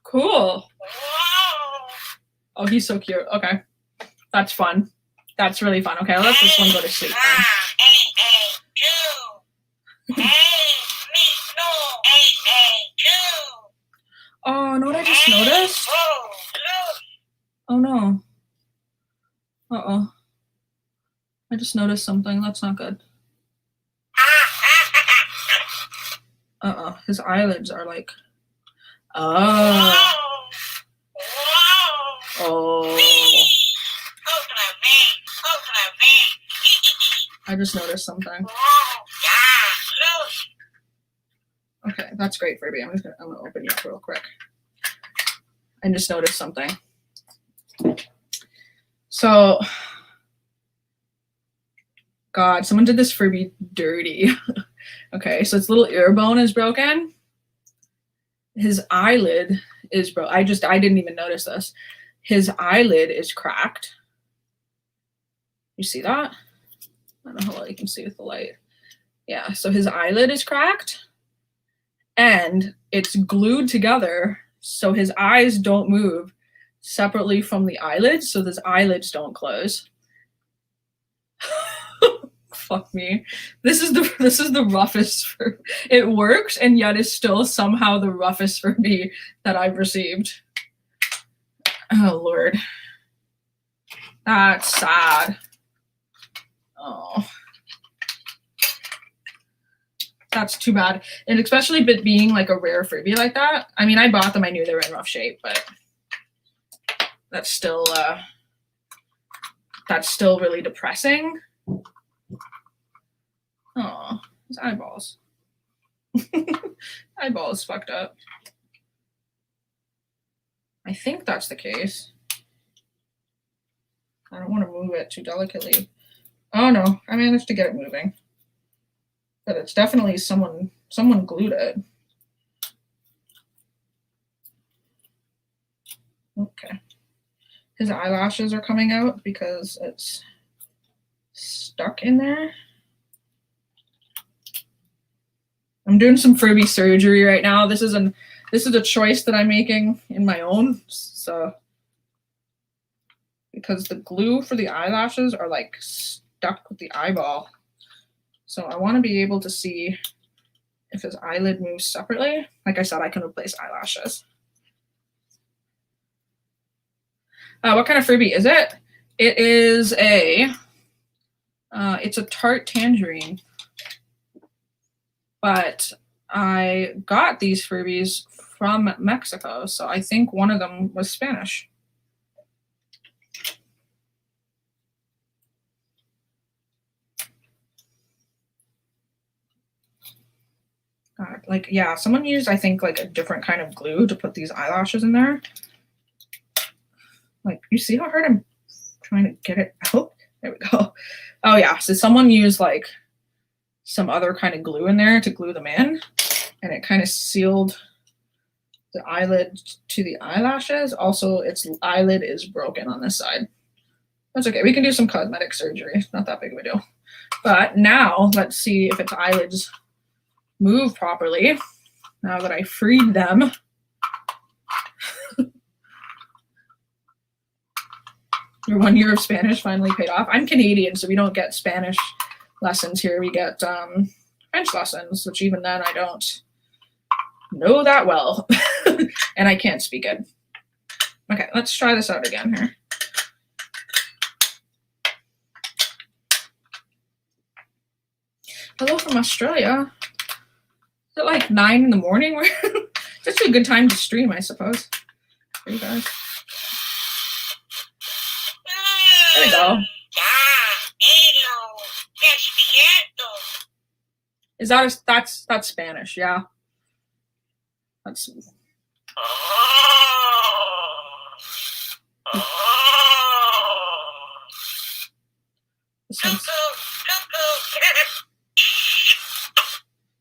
Cool. Oh, he's so cute. Okay. That's fun. That's really fun. Okay, I'll let this one go to sleep then. Oh, know what I just noticed? Oh no. Uh-oh. I just noticed something. That's not good. Uh-oh. His eyelids are like... Oh. Oh. I just noticed something. Okay, that's great, Furby. I'm gonna open you up real quick. I just noticed something. So, God, someone did this Furby dirty. Okay, so its little ear bone is broken. His eyelid is broken. I didn't even notice this. His eyelid is cracked. You see that? I don't know how well you can see with the light. Yeah, so his eyelid is cracked and it's glued together so his eyes don't move separately from the eyelids, so his eyelids don't close. Fuck me. This is the roughest Furby. It works and yet is still somehow the roughest Furby that I've received. Oh Lord. That's sad. Oh. That's too bad. And especially being like a rare Furby like that. I mean, I bought them, I knew they were in rough shape, but that's still really depressing. Oh, his eyeballs. Eyeballs fucked up. I think that's the case. I don't want to move it too delicately. Oh no, I managed to get it moving. But it's definitely someone glued it. Okay. His eyelashes are coming out because it's stuck in there. I'm doing some Furby surgery right now. This is a choice that I'm making in my own. So because the glue for the eyelashes are like stuck with the eyeball. So I want to be able to see if his eyelid moves separately. Like I said, I can replace eyelashes. What kind of Furby is it? It is it's a tart tangerine. But I got these Furbys from Mexico, so I think one of them was Spanish. Like, yeah, someone used, I think, like a different kind of glue to put these eyelashes in there. Like, you see how hard I'm trying to get it out? There we go. Oh, yeah, so someone used, like, some other kind of glue in there to glue them in, and it kind of sealed the eyelid to the eyelashes. Also, its eyelid is broken on this side. That's okay. We can do some cosmetic surgery. It's not that big of a deal. But now, let's see if its eyelids move properly now that I freed them. Your 1 year of Spanish finally paid off. I'm Canadian, so we don't get Spanish lessons here. We get French lessons, which even then I don't know that well. And I can't speak it. Okay, let's try this out again here. Hello from Australia. Is it like 9 in the morning? It's actually a good time to stream, I suppose. For you guys. There we go. Is that's Spanish? Yeah. That's.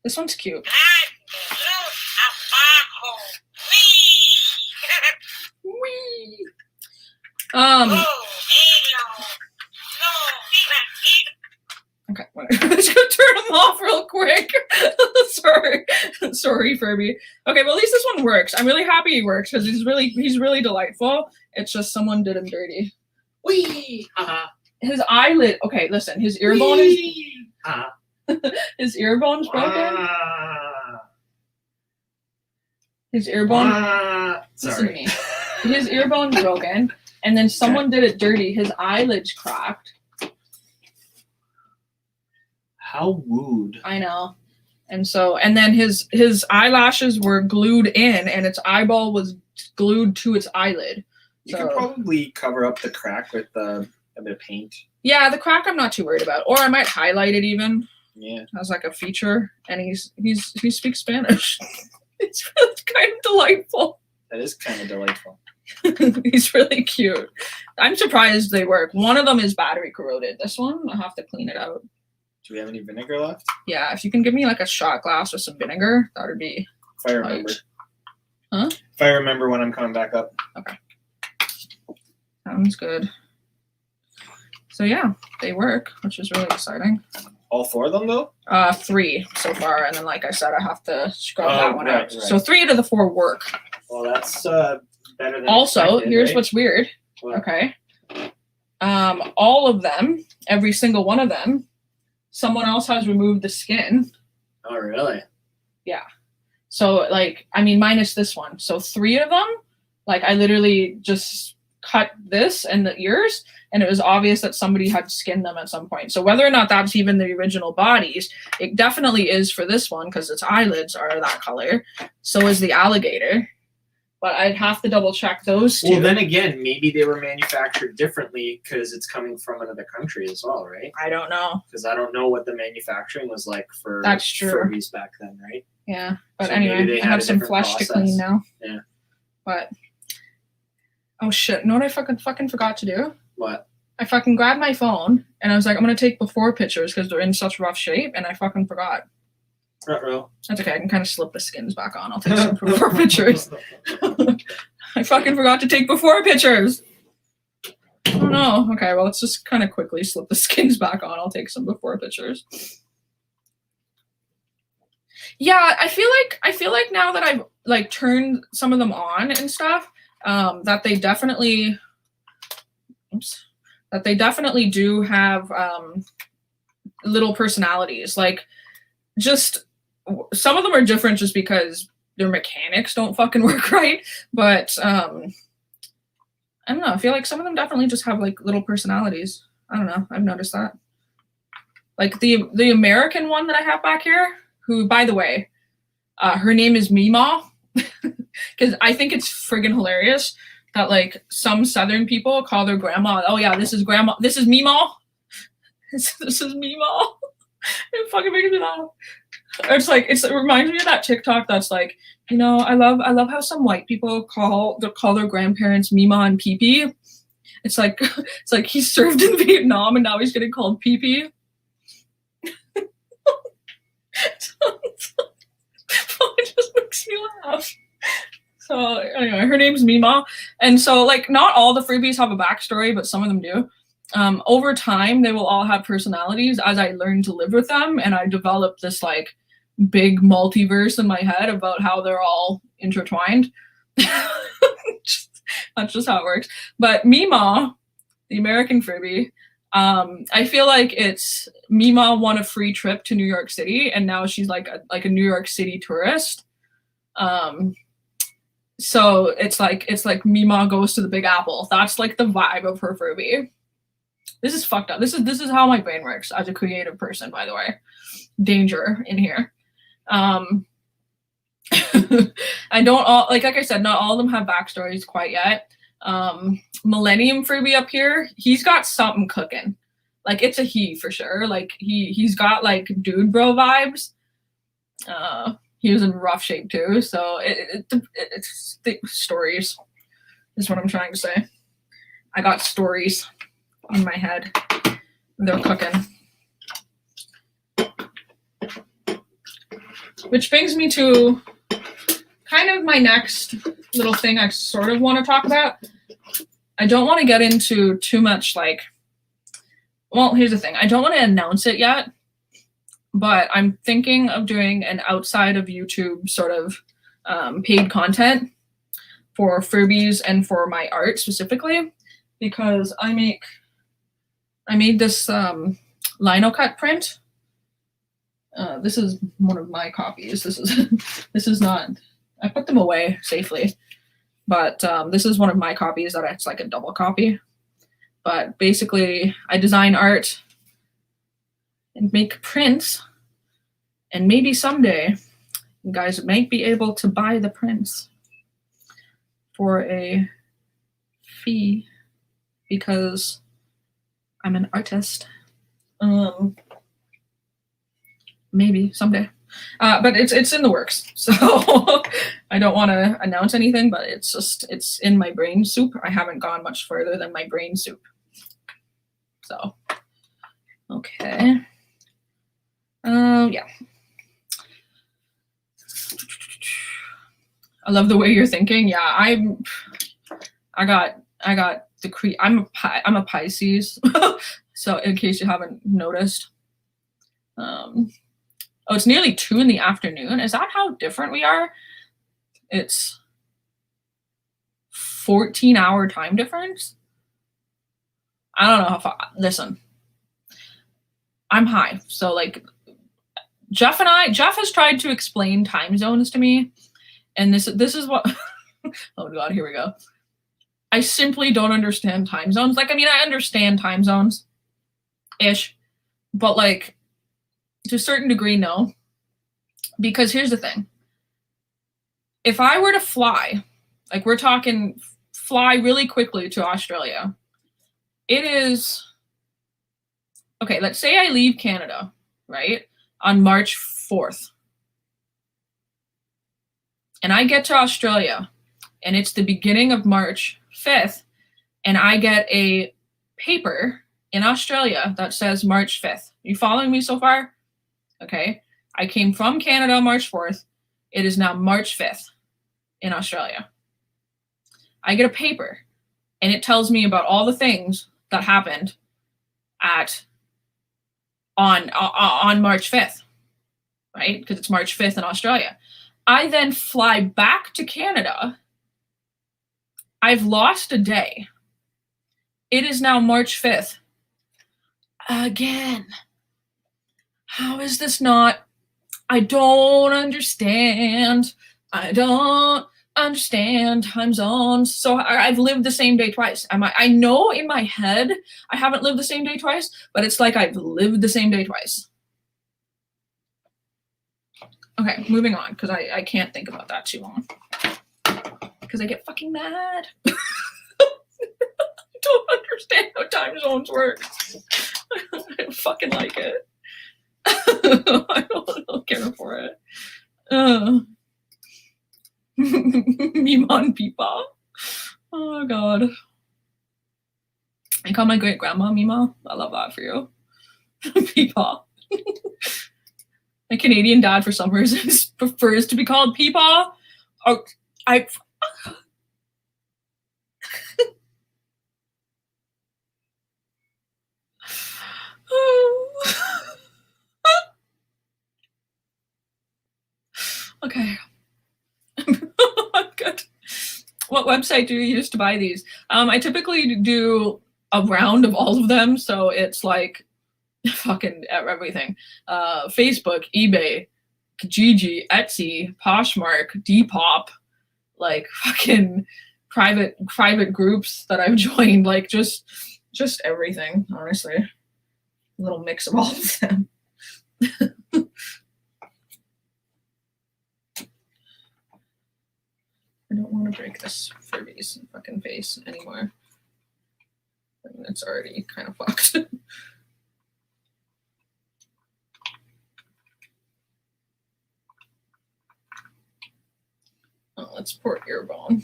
This one's cute. Wee. Okay, I'm just gonna turn them off real quick. Sorry, Furby. Okay, well at least this one works. I'm really happy he works because he's really delightful. It's just someone did him dirty. Wee! Haha. His eyelid. Okay, listen. His ear bone is. His ear bone's broken. His ear bone. Listen to me. His ear bone's broken, and then someone did it dirty. His eyelids cracked. How wooed. I know. And then his eyelashes were glued in, and its eyeball was glued to its eyelid. You could probably cover up the crack with a bit of paint. Yeah, the crack I'm not too worried about, or I might highlight it even. Yeah, as like a feature. And he speaks Spanish. It's really kind of delightful. That is kind of delightful. He's really cute. I'm surprised they work. One of them is battery corroded. This one, I'll have to clean it out. Do we have any vinegar left? Yeah, if you can give me like a shot glass with some vinegar, that would be. If I remember. Huh? If I remember when I'm coming back up. Okay. Sounds good. So yeah, they work, which is really exciting. All 4 of them though? 3 so far, and then like I said, I have to scrub that one out. Right. So 3 to the 4 work. Well, that's better than Also, expected, here's right? what's weird. What? Okay. All of them, every single one of them, someone else has removed the skin. Oh, really? Yeah. So like, I mean, minus this one. So 3 of them, like I literally just cut this and the ears, and it was obvious that somebody had skinned them at some point. So whether or not that's even the original bodies, it definitely is for this one because its eyelids are that color. So is the alligator. But I'd have to double check those 2. Well, then again, maybe they were manufactured differently because it's coming from another country as well, right? I don't know. Because I don't know what the manufacturing was like for That's true. Furbies back then, right? Yeah. But So anyway, I have some flesh to clean now. Yeah. But oh shit, you know what I fucking forgot to do? What? I fucking grabbed my phone and I was like, I'm gonna take before pictures because they're in such rough shape, and I fucking forgot. Uh-oh. That's okay, I can kind of slip the skins back on. I'll take some before pictures. I fucking forgot to take before pictures. Oh no. Okay, well let's just kind of quickly slip the skins back on. I'll take some before pictures. Yeah, I feel like now that I've like turned some of them on and stuff, that they definitely do have little personalities. Like, just some of them are different just because their mechanics don't fucking work right. But I don't know. I feel like some of them definitely just have like little personalities. I don't know. I've noticed that. Like the American one that I have back here, who, by the way, her name is Meemaw, because I think it's friggin' hilarious that like some Southern people call their grandma, oh yeah, this is grandma, this is Meemaw, this is Meemaw. It fucking makes me laugh. It's like it reminds me of that TikTok that's like, you know, I love how some white people call their grandparents Meemaw and Pee-Pee. It's like he served in Vietnam and now he's getting called Pee-Pee. It just makes me laugh. So anyway, her name's Meemaw, and so like not all the Furbies have a backstory, but some of them do. Over time, they will all have personalities as I learn to live with them, and I develop this like big multiverse in my head about how they're all intertwined. That's just how it works. But Meemaw, the American Furby, I feel like it's Meemaw won a free trip to New York City, and now she's like a New York City tourist. So it's like Meemaw goes to the Big Apple. That's like the vibe of her Furby. This is fucked up. This is how my brain works as a creative person, by the way. Danger in here. I don't all like I said, not all of them have backstories quite yet. Millennium Furby up here, he's got something cooking. Like it's a he for sure. Like he's got like dude bro vibes. He was in rough shape too, so it's the stories is what I'm trying to say. I got stories in my head. They're cooking. Which brings me to kind of my next little thing I sort of want to talk about. I don't want to get into too much like, well, here's the thing. I don't want to announce it yet, but I'm thinking of doing an outside of YouTube sort of paid content. for Furbys and for my art specifically, because I made this lino cut print. This is one of my copies. This is not, I put them away safely, but this is one of my copies that it's like a double copy. But basically I design art and make prints, and maybe someday you guys might be able to buy the prints for a fee because I'm an artist. Maybe someday, but it's in the works. So I don't want to announce anything, but it's in my brain soup. I haven't gone much further than my brain soup. So, okay. Yeah. I love the way you're thinking. Yeah, I got the I'm a Pisces. So in case you haven't noticed. Oh, it's nearly 2 in the afternoon. Is that how different we are? It's 14-hour time difference. I don't know listen, I'm high. So like Jeff has tried to explain time zones to me. And this is what, oh God, here we go. I simply don't understand time zones. Like, I mean, I understand time zones-ish, but like to a certain degree, no. Because here's the thing. If I were to fly, like we're talking fly really quickly to Australia, it is, okay, let's say I leave Canada, right, on March 4th. And I get to Australia, and it's the beginning of March 5th, and I get a paper in Australia that says March 5th. You following me so far? Okay. I came from Canada on March 4th. It is now March 5th in Australia. I get a paper, and it tells me about all the things that happened on March 5th, right? Because it's March 5th in Australia. I then fly back to Canada. I've lost a day. It is now March 5th. Again. How is this not? I don't understand. I don't understand time zones. So I've lived the same day twice. I know in my head I haven't lived the same day twice, but it's like I've lived the same day twice. Okay, moving on, because I can't think about that too long. Because I get fucking mad. I don't understand how time zones work. I don't fucking like it. I don't care for it. Mimon Peepa. Oh god. I call my great grandma Mima. I love that for you. Peepa. My Canadian dad, for some reason, prefers to be called Peepaw. Oh, okay. I'm good. What website do you use to buy these? I typically do a round of all of them, so it's like fucking everything. Facebook, eBay, Kijiji, Etsy, Poshmark, Depop, like fucking private groups that I've joined, like just everything, honestly. A little mix of all of them. I don't want to break this Furby's fucking face anymore. I mean, it's already kind of fucked. Oh, let's pour ear balm.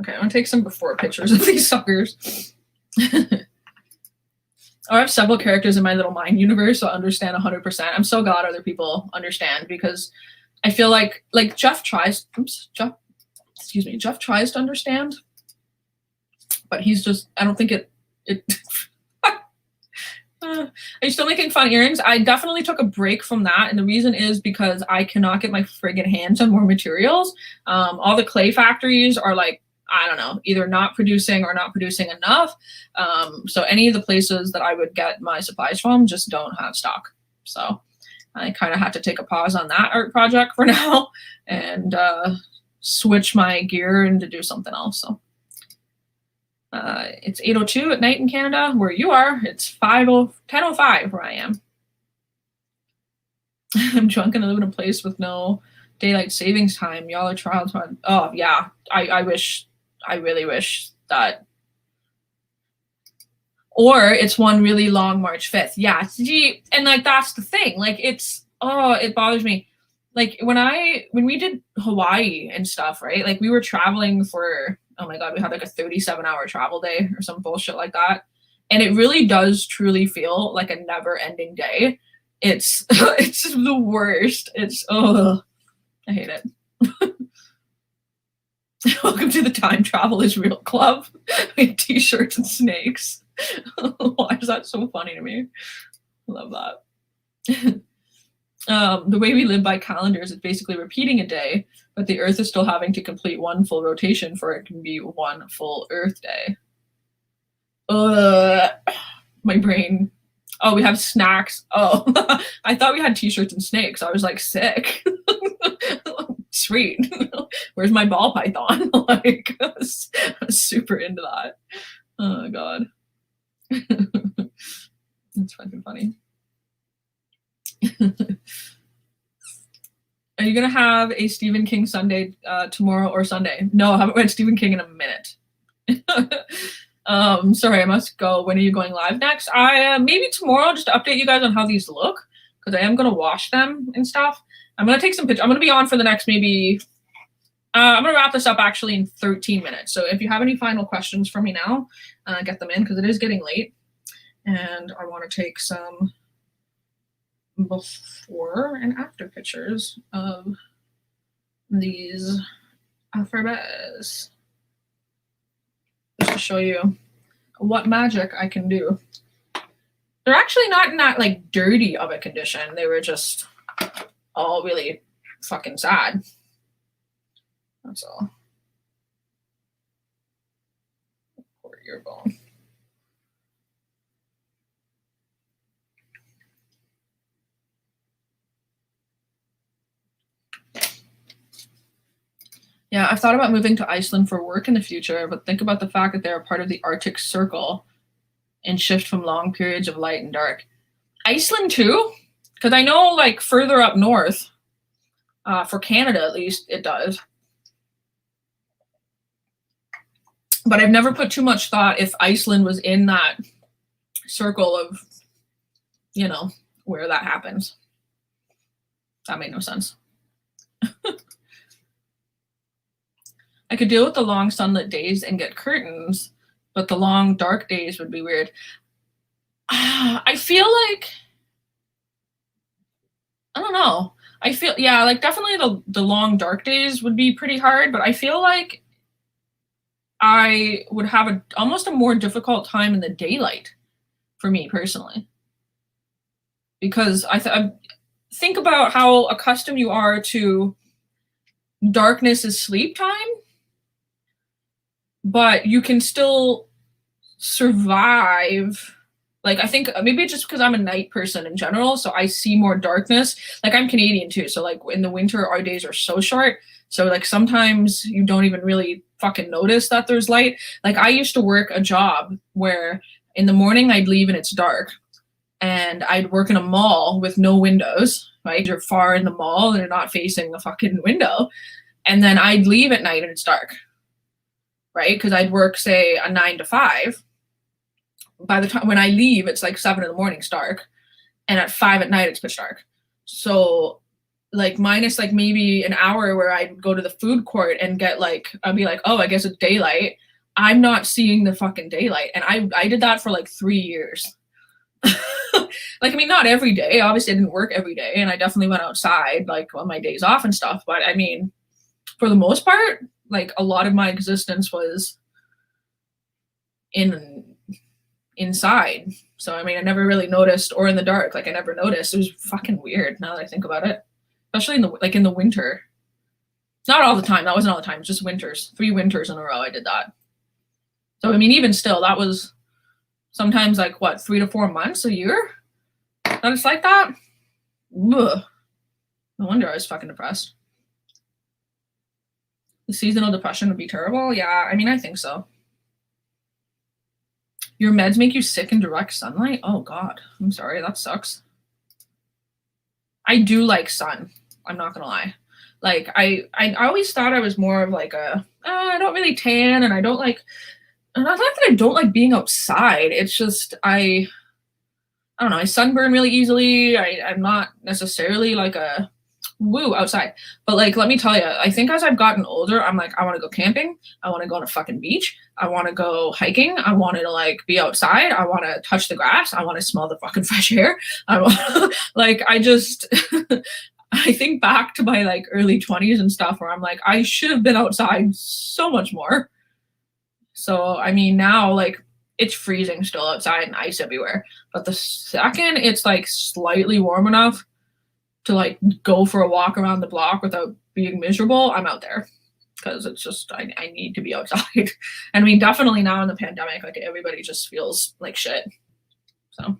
Okay, I'm gonna take some before pictures of these suckers. I have several characters in my little mind universe, so I understand 100%. I'm so glad other people understand, because I feel like Jeff tries. Jeff tries to understand, but he's just. I don't think it. Are you still making fun earrings? I definitely took a break from that, and the reason is because I cannot get my friggin' hands on more materials. All the clay factories are like, I don't know, either not producing or not producing enough. So any of the places that I would get my supplies from just don't have stock. So I kind of had to take a pause on that art project for now and switch my gear and to do something else. So it's 8:02 at night in Canada. Where you are, it's 10:05 where I am. I'm drunk and I live in a place with no daylight savings time. Y'all are trial time. Oh yeah, I really wish that. Or it's one really long March 5th. Yeah, gee, and like that's the thing. Like it bothers me. Like when we did Hawaii and stuff, right? Like we were traveling for, oh my God, we had like a 37-hour travel day or some bullshit like that. And it really does truly feel like a never-ending day. It's it's the worst. It's I hate it. Welcome to the Time Travel is Real Club. We have t-shirts and snakes. Why is that so funny to me? I love that. The way we live by calendars is basically repeating a day, but the Earth is still having to complete one full rotation for it can be one full Earth day. My brain. Oh, we have snacks. Oh, I thought we had t-shirts and snakes. I was like, sick. Sweet. Where's my ball python? Like, I was super into that. Oh God. That's fucking funny. Are you gonna have a Stephen King Sunday tomorrow or Sunday? No, I haven't read Stephen King in a minute. Sorry, I must go. When are you going live next? I maybe tomorrow, just to update you guys on how these look, because I am gonna wash them and stuff. I'm gonna take some pictures. I'm gonna be on for the next maybe. I'm gonna wrap this up actually in 13 minutes. So if you have any final questions for me now, get them in because it is getting late, and I want to take some before and after pictures of these Furbys, just to show you what magic I can do. They're actually not in that like dirty of a condition. They were just all really fucking sad. That's all. Poor ear bone. Yeah, I've thought about moving to Iceland for work in the future, but think about the fact that they're a part of the Arctic Circle and shift from long periods of light and dark. Iceland too? Because I know like further up north, for Canada at least, it does. But I've never put too much thought if Iceland was in that circle of, you know, where that happens. That made no sense. I could deal with the long sunlit days and get curtains, but the long dark days would be weird. I feel like, I don't know. I feel, yeah, like definitely the long dark days would be pretty hard, but I feel like I would have almost a more difficult time in the daylight for me personally. Because I think about how accustomed you are to darkness is sleep time, but you can still survive. Like, I think maybe it's just because I'm a night person in general, so I see more darkness. Like, I'm Canadian too, so like in the winter, our days are so short. So like sometimes you don't even really fucking notice that there's light. Like, I used to work a job where in the morning I'd leave and it's dark. And I'd work in a mall with no windows, right? You're far in the mall and you're not facing the fucking window. And then I'd leave at night and it's dark, right? Because I'd work, say, a 9 to 5. By the time when I leave, it's like 7 in the morning, it's dark. And at 5 at night, it's pitch dark. So like minus like maybe an hour where I'd go to the food court and get like, I'd be like, oh, I guess it's daylight. I'm not seeing the fucking daylight. And I did that for like 3 years. Like, I mean, not every day. Obviously, I didn't work every day. And I definitely went outside like on my days off and stuff. But I mean, for the most part, like a lot of my existence was in inside. So I mean, I never really noticed, or in the dark, like I never noticed. It was fucking weird now that I think about it, especially in the winter. Not all the time. That wasn't all the time. Just winters. 3 winters in a row I did that. So I mean, even still, that was sometimes like what, 3 to 4 months a year that it's like that. Ugh. No wonder I was fucking depressed. The seasonal depression would be terrible. Yeah, I mean, I think so. Your meds make you sick in direct sunlight? Oh God, I'm sorry, that sucks. I do like sun. I'm not gonna lie. Like I always thought I was more of like I don't really tan, and I don't like, and not that I don't like being outside. It's just I don't know. I sunburn really easily. I'm not necessarily like a woo outside, but like let me tell you, I think as I've gotten older, I'm like I want to go camping. I want to go on a fucking beach. I want to go hiking. I want to like be outside. I want to touch the grass. I want to smell the fucking fresh air. I want like I just. I think back to my like early 20s and stuff where I'm like, I should have been outside so much more. So, I mean, now like it's freezing still outside and ice everywhere. But the second it's like slightly warm enough to like go for a walk around the block without being miserable, I'm out there. Because it's just, I need to be outside. And I mean, definitely now in the pandemic, like everybody just feels like shit. So,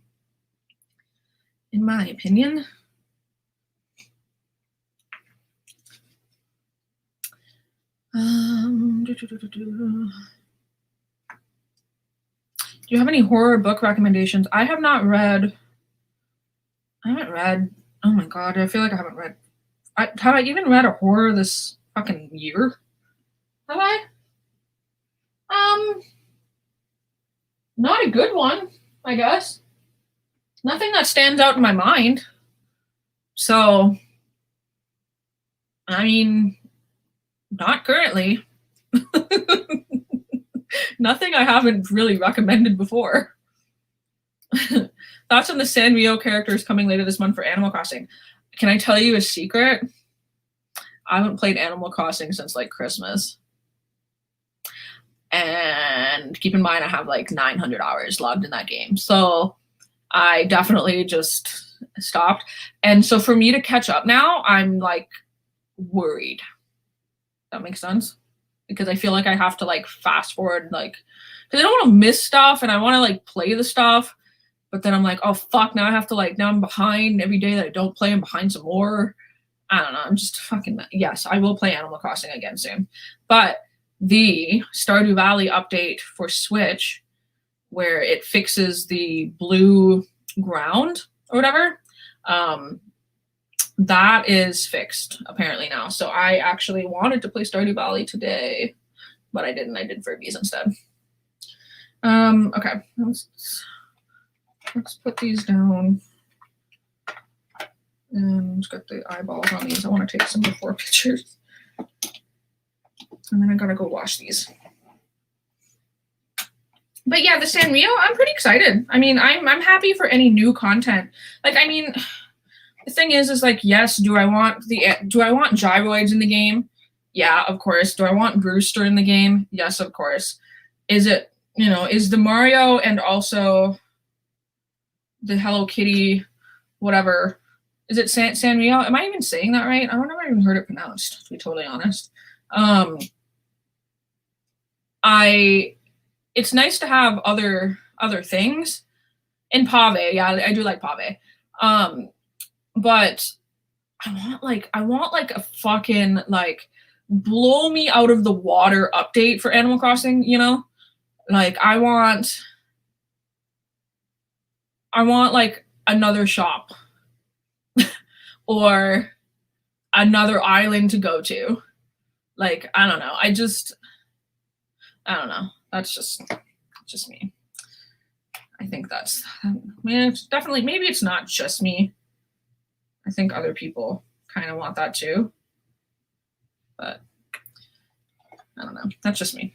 in my opinion. Do you have any horror book recommendations? I haven't read, oh my God, I feel like I haven't read, have I even read a horror this fucking year? Have I? Not a good one, I guess. Nothing that stands out in my mind. So, I mean, not currently. Nothing I haven't really recommended before. Thoughts on the Sanrio characters coming later this month for Animal Crossing? Can I tell you a secret? I haven't played Animal Crossing since like Christmas. And keep in mind, I have like 900 hours logged in that game. So I definitely just stopped. And so for me to catch up now, I'm like worried. That makes sense? Because I feel like I have to like fast forward, like, because I don't want to miss stuff and I want to like play the stuff, but then I'm like, oh fuck, now I have to like, now I'm behind every day that I don't play, I'm behind some more. I don't know, I'm just fucking, yes, I will play Animal Crossing again soon. But the Stardew Valley update for Switch, where it fixes the blue ground or whatever, that is fixed apparently now. So I actually wanted to play Stardew Valley today, but I didn't. I did Furbys instead. Okay, let's put these down and get the eyeballs on these. I want to take some before pictures, and then I gotta go wash these. But yeah, the Sanrio, I'm pretty excited. I mean, I'm happy for any new content. Like, I mean. The thing is like, yes, do I want gyroids in the game? Yeah, of course. Do I want Brewster in the game? Yes, of course. Is it, is the Mario and also the Hello Kitty, whatever, is it Sanrio? Am I even saying that right? I've never even heard it pronounced, to be totally honest. It's nice to have other things. In Pave, yeah, I do like Pave. But I want like a fucking like blow me out of the water update for Animal Crossing, Like I want like another shop or another island to go to. Like, I don't know. I don't know. That's just me. I think it's definitely, maybe it's not just me. I think other people kind of want that too, but I don't know. That's just me.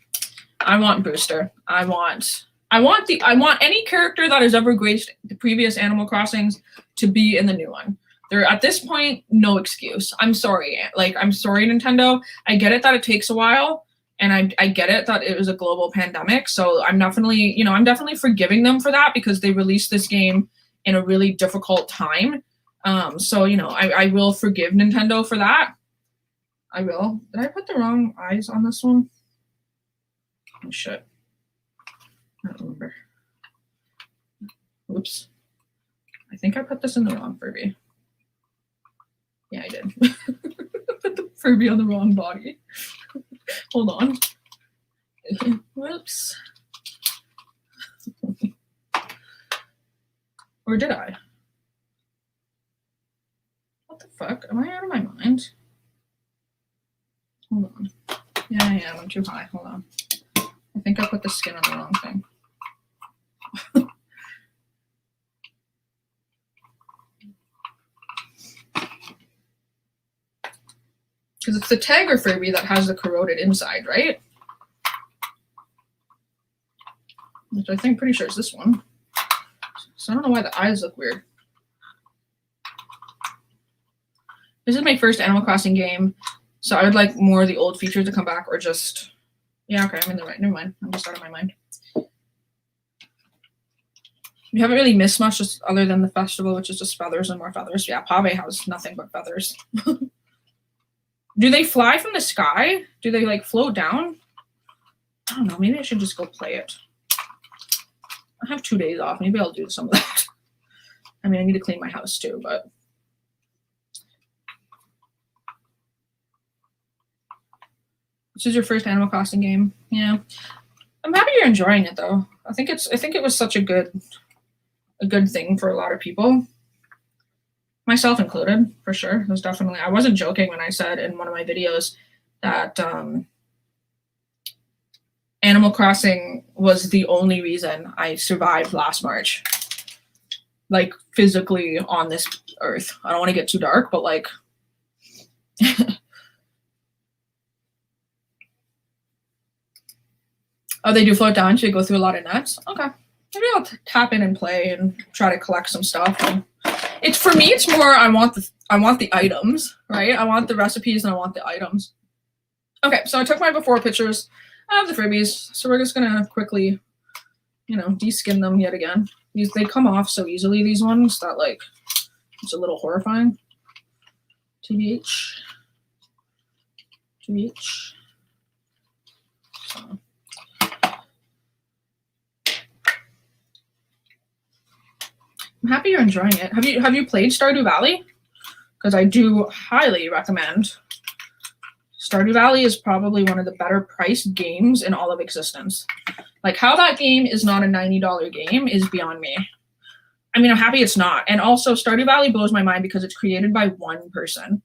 I want Brewster. I want any character that has ever graced the previous Animal Crossings to be in the new one. There, at this point, no excuse. I'm sorry. Like, I'm sorry, Nintendo. I get it that it takes a while, And I get it that it was a global pandemic. So I'm definitely, I'm definitely forgiving them for that because they released this game in a really difficult time. So, I will forgive Nintendo for that. I will. Did I put the wrong eyes on this one? Oh, shit. I don't remember. Oops. I think I put this in the wrong Furby. Yeah, I did. Put the Furby on the wrong body. Hold on. Whoops. Or did I? What the fuck? Am I out of my mind? Hold on. Yeah, I am. I'm too high. Hold on. I think I put the skin on the wrong thing. Because it's the Tiger Furby that has the corroded inside, right? Which I think pretty sure is this one. So I don't know why the eyes look weird. This is my first Animal Crossing game, so I would like more of the old features to come back, or just, yeah, okay, I'm in the right, never mind. I'm just out of my mind. We haven't really missed much, just other than the festival, which is just feathers and more feathers. Yeah, Pave has nothing but feathers. Do they fly from the sky? Do they like float down? I don't know. Maybe I should just go play it. I have 2 days off. Maybe I'll do some of that. I mean, I need to clean my house too, but. This is your first Animal Crossing game. Yeah. I'm happy you're enjoying it though. I think it was such a good thing for a lot of people. Myself included, for sure. It was definitely, I wasn't joking when I said in one of my videos that Animal Crossing was the only reason I survived last March. Like, physically on this earth. I don't want to get too dark, but like... Oh, they do float down, so you go through a lot of nuts? Okay. Maybe I'll tap in and play and try to collect some stuff. And it's, for me, it's more I want the items, right? I want the recipes and I want the items. Okay, so I took my before pictures of the Furbys, so we're just gonna quickly, de-skin them yet again. They come off so easily, these ones, that like it's a little horrifying. TBH. So. I'm happy you're enjoying it. Have you played Stardew Valley? Because I do highly recommend. Stardew Valley is probably one of the better priced games in all of existence. Like, how that game is not a $90 game is beyond me. I mean, I'm happy it's not. And also, Stardew Valley blows my mind because it's created by one person.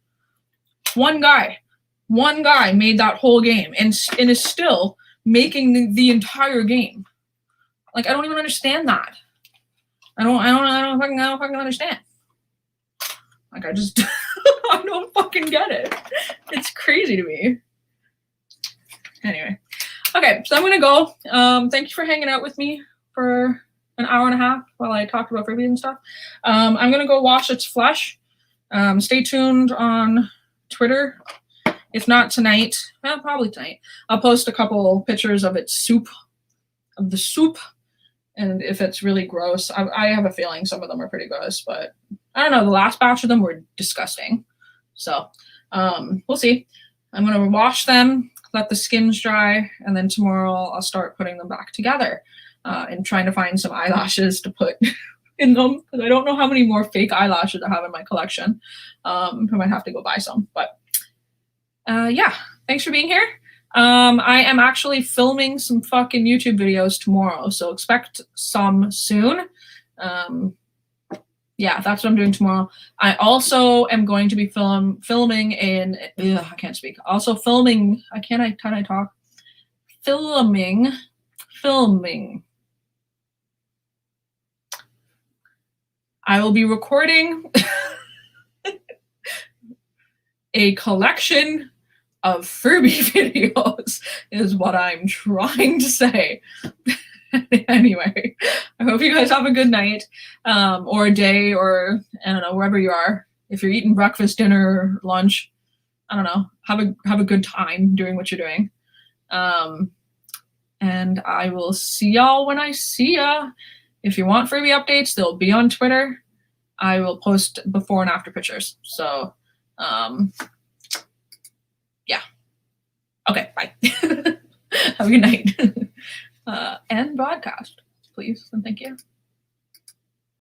One guy made that whole game and is still making the entire game. Like, I don't even understand that. I don't fucking understand. Like, I just, I don't fucking get it. It's crazy to me. Anyway. Okay, so I'm going to go. Thank you for hanging out with me for an hour and a half while I talked about Furby and stuff. I'm going to go wash its flesh. Stay tuned on Twitter. If not tonight, probably tonight, I'll post a couple pictures of its soup, of the soup. And if it's really gross, I have a feeling some of them are pretty gross, but I don't know. The last batch of them were disgusting. So we'll see. I'm going to wash them, let the skins dry, and then tomorrow I'll start putting them back together and trying to find some eyelashes to put in them, because I don't know how many more fake eyelashes I have in my collection. I might have to go buy some. But yeah, thanks for being here. I am actually filming some fucking YouTube videos tomorrow, so expect some soon. Yeah, that's what I'm doing tomorrow. I also am going to be filming in, I can't speak. Also filming, can I talk? Filming. I will be recording a collection of Furby videos is what I'm trying to say. Anyway, I hope you guys have a good night or a day, or I don't know, wherever you are. If you're eating breakfast, dinner, lunch, I don't know, have a good time doing what you're doing. And I will see y'all when I see ya. If you want Furby updates, they'll be on Twitter. I will post before and after pictures. So, yeah. Okay, bye. Have a good night. And broadcast, please, and thank you.